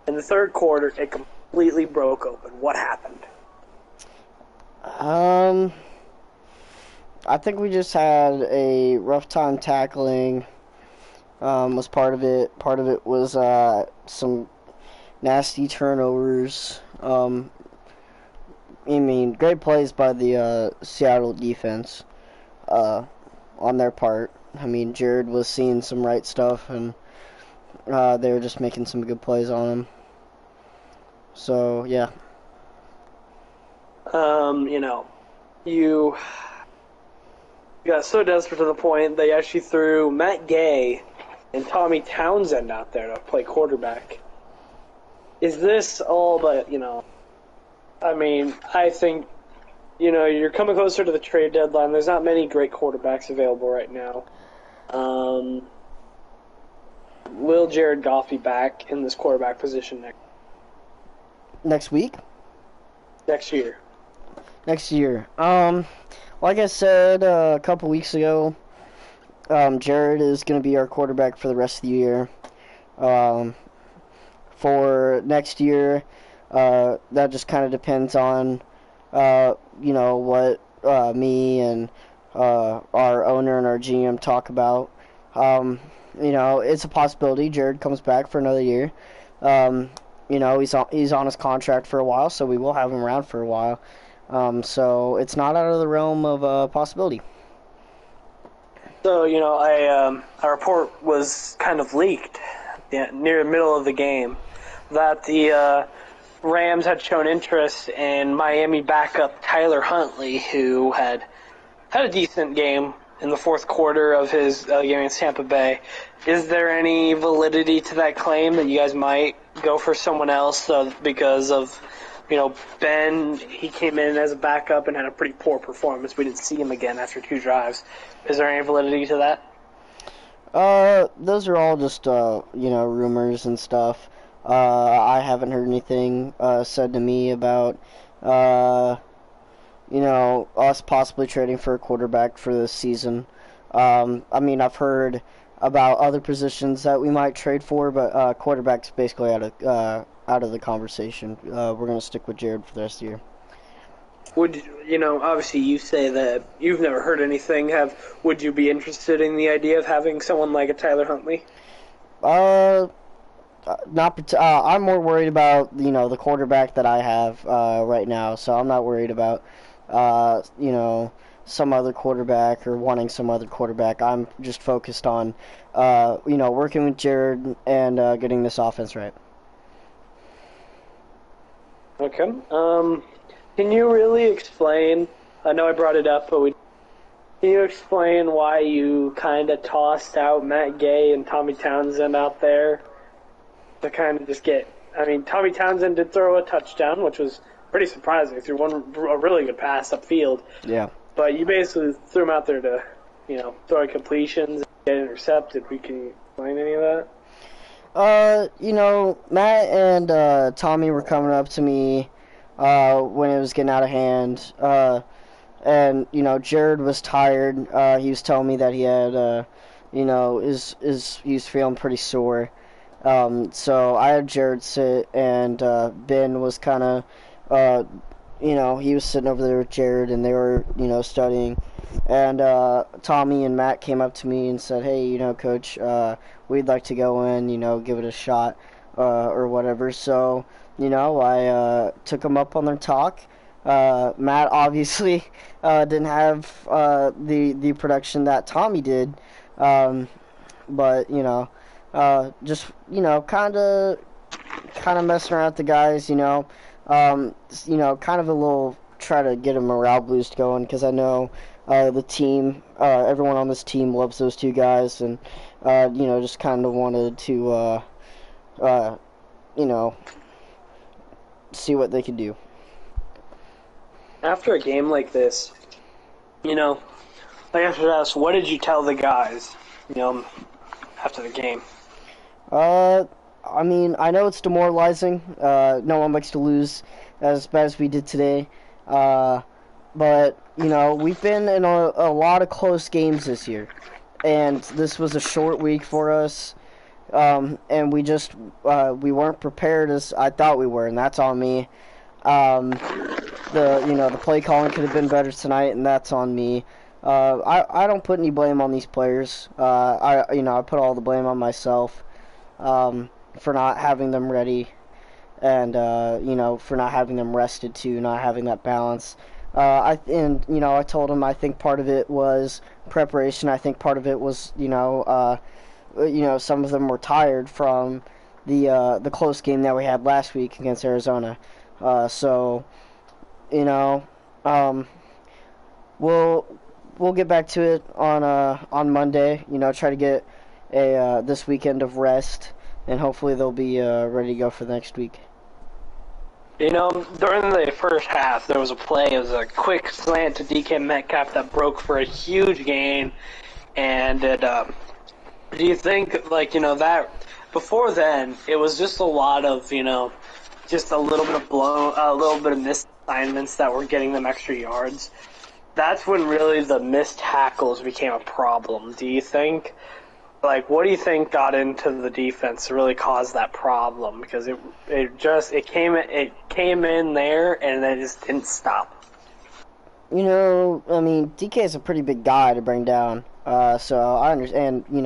In the third quarter, it completely broke open. What happened? I think we just had a rough time tackling. Was part of it. Part of it was some nasty turnovers. Great plays by the Seattle defense on their part. Jared was seeing some right stuff, and they were just making some good plays on him. So, yeah. You got so desperate to the point they actually threw Matt Gay and Tommy Townsend out there to play quarterback. Is this all but, I think, you're coming closer to the trade deadline. There's not many great quarterbacks available right now. Will Jared Goff be back in this quarterback position Next week? Next year. Next year. Like I said a couple weeks ago, Jared is going to be our quarterback for the rest of the year. For next year, that just kind of depends on, what me and our owner and our GM talk about. It's a possibility Jared comes back for another year. He's on his contract for a while, so we will have him around for a while. So it's not out of the realm of possibility. So, a report was kind of leaked near the middle of the game that the Rams had shown interest in Miami backup Tyler Huntley, who had a decent game in the fourth quarter of his game against Tampa Bay. Is there any validity to that claim that you guys might go for someone else because of, Ben, he came in as a backup and had a pretty poor performance. We didn't see him again after 2 drives. Is there any validity to that? Those are all just, rumors and stuff. I haven't heard anything said to me about, us possibly trading for a quarterback for this season. I've heard about other positions that we might trade for, but quarterback's basically out of the conversation. We're going to stick with Jared for the rest of the year. Obviously you say that you've never heard anything. Would you be interested in the idea of having someone like a Tyler Huntley? I'm more worried about, the quarterback that I have right now, so I'm not worried about, some other quarterback or wanting some other quarterback. I'm just focused on, working with Jared and getting this offense right. Okay. Can you really explain, I know I brought it up, but can you explain why you kind of tossed out Matt Gay and Tommy Townsend out there to kind of just Tommy Townsend did throw a touchdown, which was pretty surprising. He threw a really good pass upfield. Yeah. But you basically threw him out there to, throw completions and get intercepted. Can you explain any of that? Matt and Tommy were coming up to me when it was getting out of hand. And, Jared was tired. He was telling me that he had, he was feeling pretty sore. So I had Jared sit, and Ben was kind of, he was sitting over there with Jared, and they were, studying. And Tommy and Matt came up to me and said, hey, Coach, we'd like to go in, give it a shot or whatever. So, I took them up on their talk, Matt obviously didn't have the production that Tommy did, but just kind of messing around with the guys, kind of a little try to get a morale boost going because I know the team, everyone on this team loves those two guys, and just kind of wanted to see what they could do. After a game like this, like after us, what did you tell the guys, after the game? I mean, I know it's demoralizing. No one likes to lose as bad as we did today. But, we've been in a lot of close games this year. And this was a short week for us. And we just, we weren't prepared as I thought we were, and that's on me. The play calling could have been better tonight, and that's on me. I don't put any blame on these players. I put all the blame on myself. For not having them ready, and for not having them rested too, not having that balance. I told him I think part of it was preparation. I think part of it was some of them were tired from the close game that we had last week against Arizona. We'll get back to it on Monday. Try to get this weekend of rest, and hopefully they'll be ready to go for the next week. During the first half, there was a play. It was a quick slant to DK Metcalf that broke for a huge gain. And do you think, that before then, it was just a lot of, just a little bit of missed assignments that were getting them extra yards? That's when really the missed tackles became a problem. Do you think? What do you think got into the defense to really cause that problem? Because it came in there and then it just didn't stop. DK is a pretty big guy to bring down. So I understand. We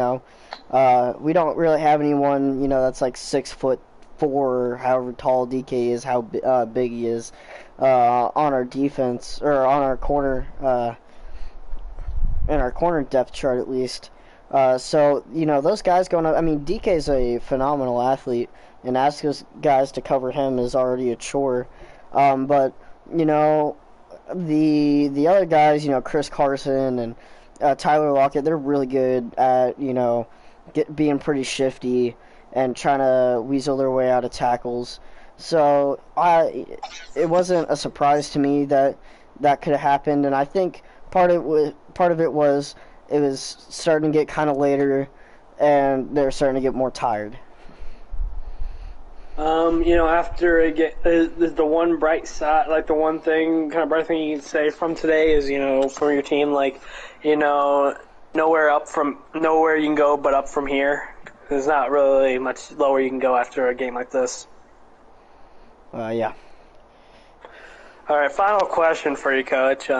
don't really have anyone that's like 6'4", however tall DK is, how big he is, on our defense or on our corner, in our corner depth chart at least. Those guys going up, DK's a phenomenal athlete, and asking those guys to cover him is already a chore. The other guys, Chris Carson and Tyler Lockett, they're really good at, being pretty shifty and trying to weasel their way out of tackles. So it wasn't a surprise to me that could have happened, and I think part of it was it was starting to get kind of later, and they're starting to get more tired. After the one bright side, the one thing, kind of bright thing you can say from today is, for your team, nowhere you can go but up from here. There's not really much lower you can go after a game like this. Yeah. All right, final question for you, Coach.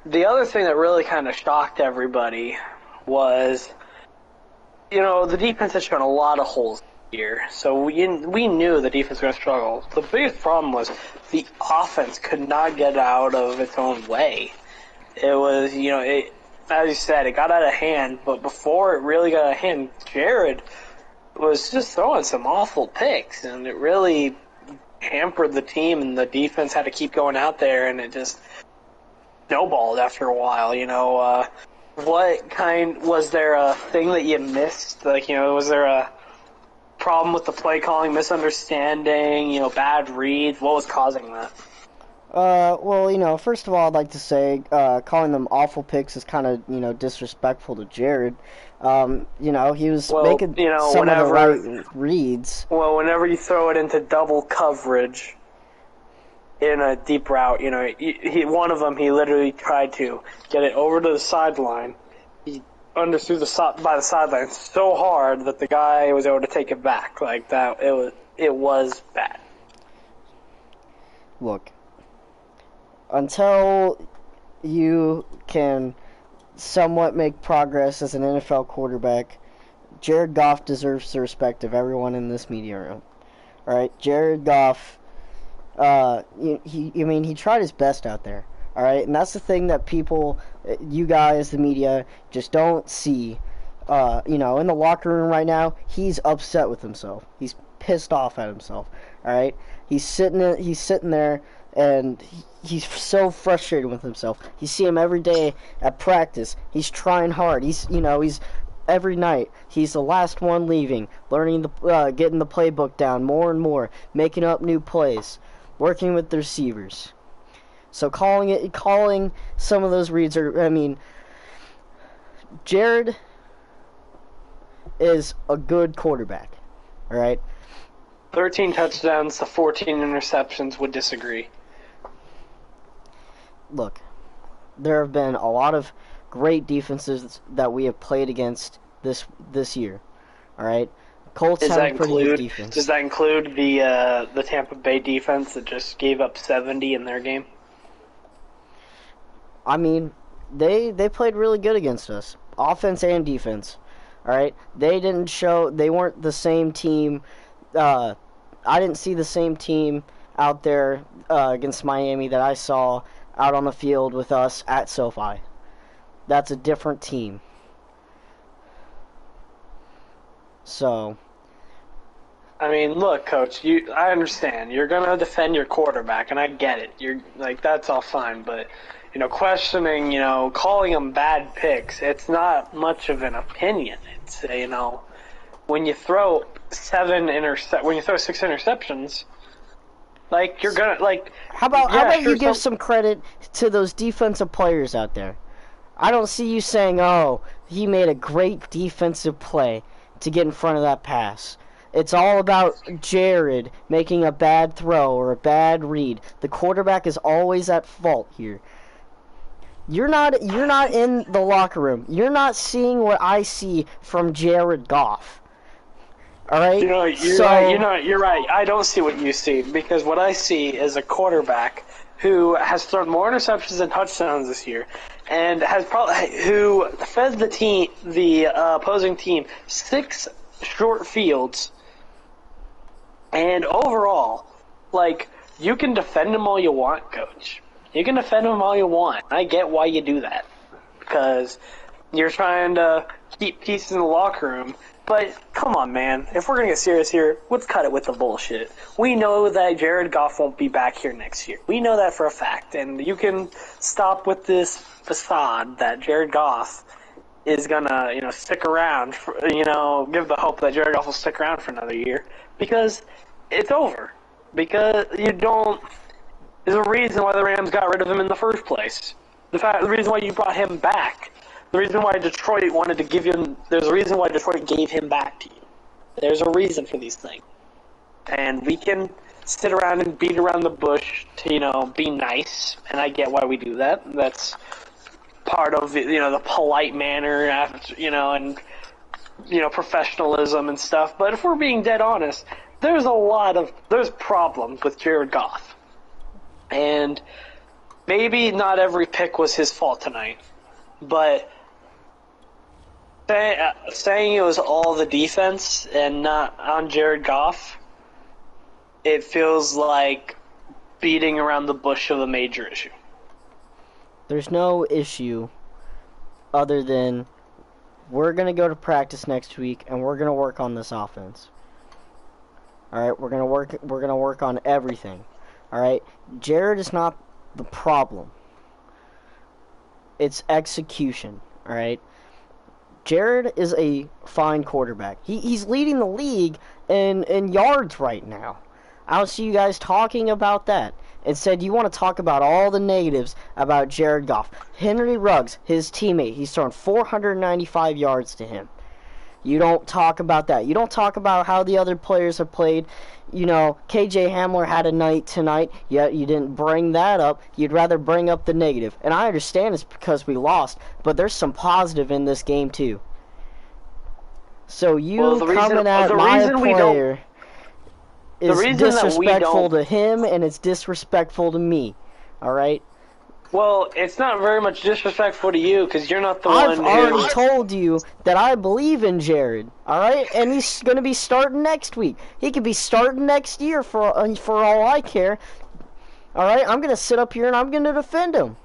The other thing that really kind of shocked everybody was, the defense has shown a lot of holes here. So we knew the defense was going to struggle. The biggest problem was the offense could not get out of its own way. It was, as you said, it got out of hand, but before it really got out of hand, Jared was just throwing some awful picks, and it really hampered the team, and the defense had to keep going out there, and it just snowballed after a while. Was there a thing that you missed? Was there a problem with the play calling, misunderstanding, bad reads? What was causing that? First of all, I'd like to say calling them awful picks is kind of, disrespectful to Jared. He was making some of the right reads. Well, whenever you throw it into double coverage in a deep route, one of them, he literally tried to get it over to the sideline. He underthrew by the sideline so hard that the guy was able to take it back like that. It was bad. Look, until you can somewhat make progress as an NFL quarterback, Jared Goff deserves the respect of everyone in this media room. All right, Jared Goff He tried his best out there. All right, and that's the thing that people, you guys, the media, just don't see. In the locker room right now, he's upset with himself. He's pissed off at himself. All right, he's sitting there, and he's so frustrated with himself. You see him every day at practice. He's trying hard. He's every night he's the last one leaving, learning getting the playbook down more and more, making up new plays, working with the receivers. So calling some of those reads Jared is a good quarterback. All right. 13 touchdowns to 14 interceptions, would disagree. Look, there have been a lot of great defenses that we have played against this year. All right. Colts have a pretty good defense. Does that include the Tampa Bay defense that just gave up 70 in their game? They played really good against us, offense and defense. All right, they weren't the same team. I didn't see the same team out there against Miami that I saw out on the field with us at SoFi. That's a different team. So, look, Coach, I understand. You're going to defend your quarterback, and I get it. You're that's all fine, but questioning, calling them bad picks, it's not much of an opinion. It's, when you throw 6 interceptions, you're gonna, how about you give some credit to those defensive players out there? I don't see you saying, oh, he made a great defensive play to get in front of that pass. It's all about Jared making a bad throw or a bad read. The quarterback is always at fault here. You're not in the locker room. You're not seeing what I see from Jared Goff. All right? You're right. I don't see what you see, because what I see is a quarterback who has thrown more interceptions than touchdowns this year, and who fed the opposing team 6 short fields. And overall, you can defend him all you want, Coach. You can defend him all you want. I get why you do that, because you're trying to keep peace in the locker room. But come on, man. If we're going to get serious here, let's cut it with the bullshit. We know that Jared Goff won't be back here next year. We know that for a fact. And you can stop with this facade that Jared Goff is going to, stick around, give the hope that Jared Goff will stick around for another year, because it's over. Because there's a reason why the Rams got rid of him in the first place. The reason why you brought him back. The reason why Detroit wanted to give him. There's a reason why Detroit gave him back to you. There's a reason for these things. And we can sit around and beat around the bush to, be nice. And I get why we do that. That's part of the polite manner, and professionalism and stuff. But if we're being dead honest, there's problems with Jared Goff. And maybe not every pick was his fault tonight, but saying it was all the defense and not on Jared Goff, it feels like beating around the bush of a major issue. There's no issue other than we're going to go to practice next week and we're going to work on this offense. All right, we're going to work on everything. All right, Jared is not the problem. It's execution. All right, Jared is a fine quarterback. He's leading the league in yards right now. I don't see you guys talking about that. Instead, you want to talk about all the negatives about Jared Goff. Henry Ruggs, his teammate, he's thrown 495 yards to him. You don't talk about that. You don't talk about how the other players have played. KJ Hamler had a night tonight, yet you didn't bring that up. You'd rather bring up the negative. And I understand it's because we lost, but there's some positive in this game too. So coming at my player is disrespectful to him, and it's disrespectful to me. All right? Well, it's not very much disrespectful to you, because you're not the one I've already told you that I believe in Jared, all right? And he's going to be starting next week. He could be starting next year for all I care. All right, I'm gonna sit up here and I'm gonna defend him.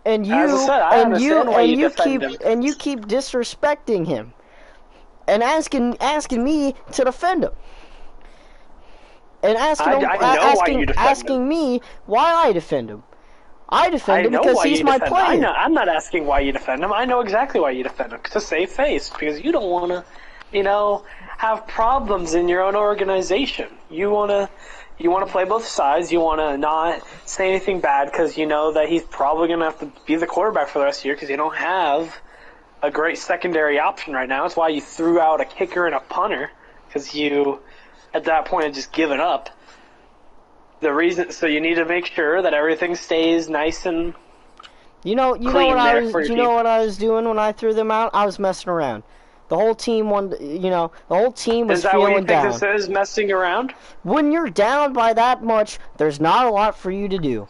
And you As I said, I understand why you defend him. you keep disrespecting him and asking me to defend him. And asking me why I defend him. I defend him because he's my player. I'm not asking why you defend him. I know exactly why you defend him. To save face, because you don't want to, have problems in your own organization. You want to play both sides. You want to not say anything bad because you know that he's probably going to have to be the quarterback for the rest of the year because you don't have a great secondary option right now. That's why you threw out a kicker and a punter because you, at that point, had just given up. So you need to make sure that everything stays nice and you know what I was doing when I threw them out? I was messing around. The whole team wanted, the whole team was feeling down. Is that what you think this is, messing around? When you're down by that much, there's not a lot for you to do.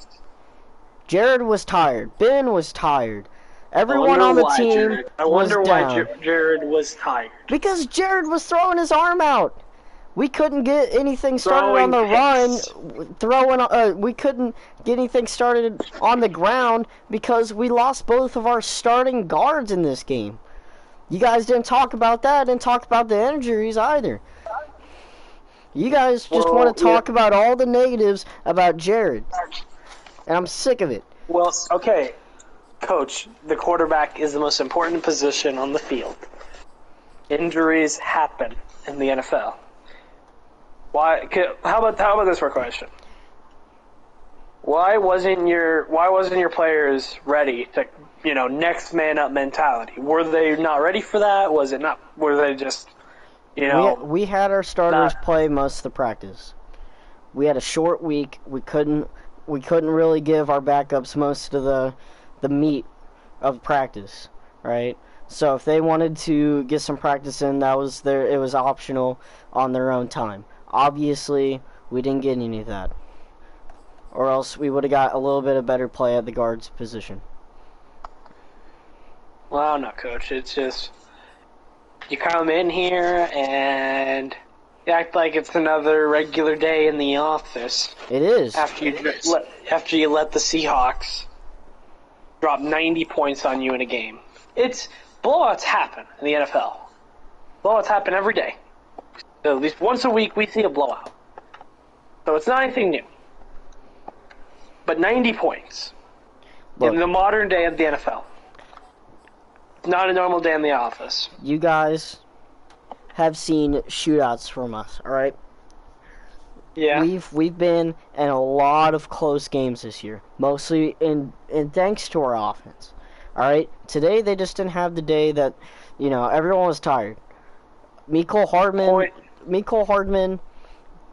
Jared was tired. Ben was tired. Everyone on the team was down. I wonder why Jared was tired. Because Jared was throwing his arm out. We couldn't get anything started on the run. We couldn't get anything started on the ground because we lost both of our starting guards in this game. You guys didn't talk about that. Didn't talk about the injuries either. You guys just want to talk about all the negatives about Jared. And I'm sick of it. Well, okay. Coach, the quarterback is the most important position on the field. Injuries happen in the NFL. Why? How about this for a question? Why wasn't your players ready to, next man up mentality? Were they not ready for that? Was it not? Were they just, We had our starters play most of the practice. We had a short week. We couldn't really give our backups most of the meat of practice, right? So if they wanted to get some practice in, it was optional on their own time. Obviously, we didn't get any of that. Or else we would have got a little bit of better play at the guard's position. Well, no, Coach. It's just you come in here and you act like it's another regular day in the office. It is. After you let the Seahawks drop 90 points on you in a game. Blowouts happen in the NFL. Blowouts happen every day. So at least once a week we see a blowout. So it's not anything new. But 90 points in the modern day of the NFL. Not a normal day in the office. You guys have seen shootouts from us, all right? Yeah. We've been in a lot of close games this year, mostly in thanks to our offense. All right? Today they just didn't have the day that, everyone was tired. Mecole Hardman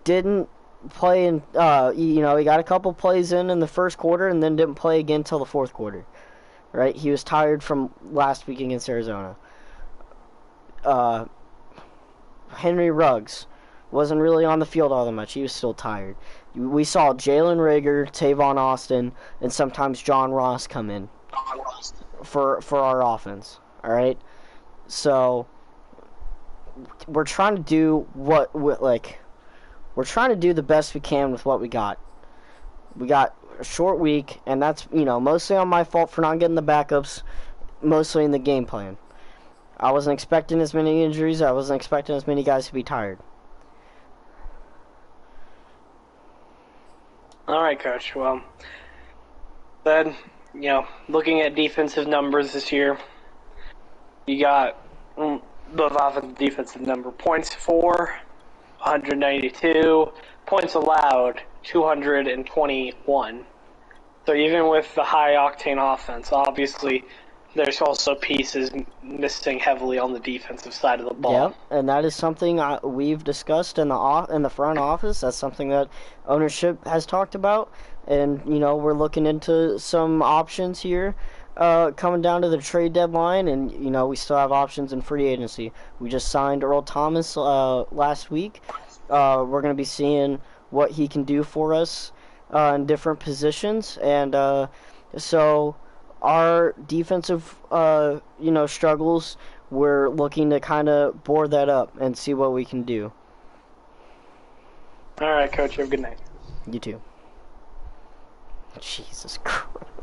didn't play in, he got a couple plays in the first quarter and then didn't play again until the fourth quarter. Right? He was tired from last week against Arizona. Henry Ruggs wasn't really on the field all that much. He was still tired. We saw Jalen Reagor, Tavon Austin, and sometimes John Ross come in for our offense. All right? So we're trying to do we're trying to do the best we can with what we got. We got a short week, and that's, mostly on my fault for not getting the backups, mostly in the game plan. I wasn't expecting as many injuries. I wasn't expecting as many guys to be tired. All right, Coach. Well, then, looking at defensive numbers this year, you got both offensive and defensive number. Points for 192. Points allowed 221. So even with the high-octane offense, obviously there's also pieces missing heavily on the defensive side of the ball. Yeah, and that is something we've discussed in the front office. That's something that ownership has talked about, and we're looking into some options here coming down to the trade deadline, and we still have options in free agency. We just signed Earl Thomas last week. We're going to be seeing what he can do for us in different positions, and so our defensive struggles, we're looking to kind of bore that up and see what we can do. All right, Coach. Have a good night. You too. Jesus Christ.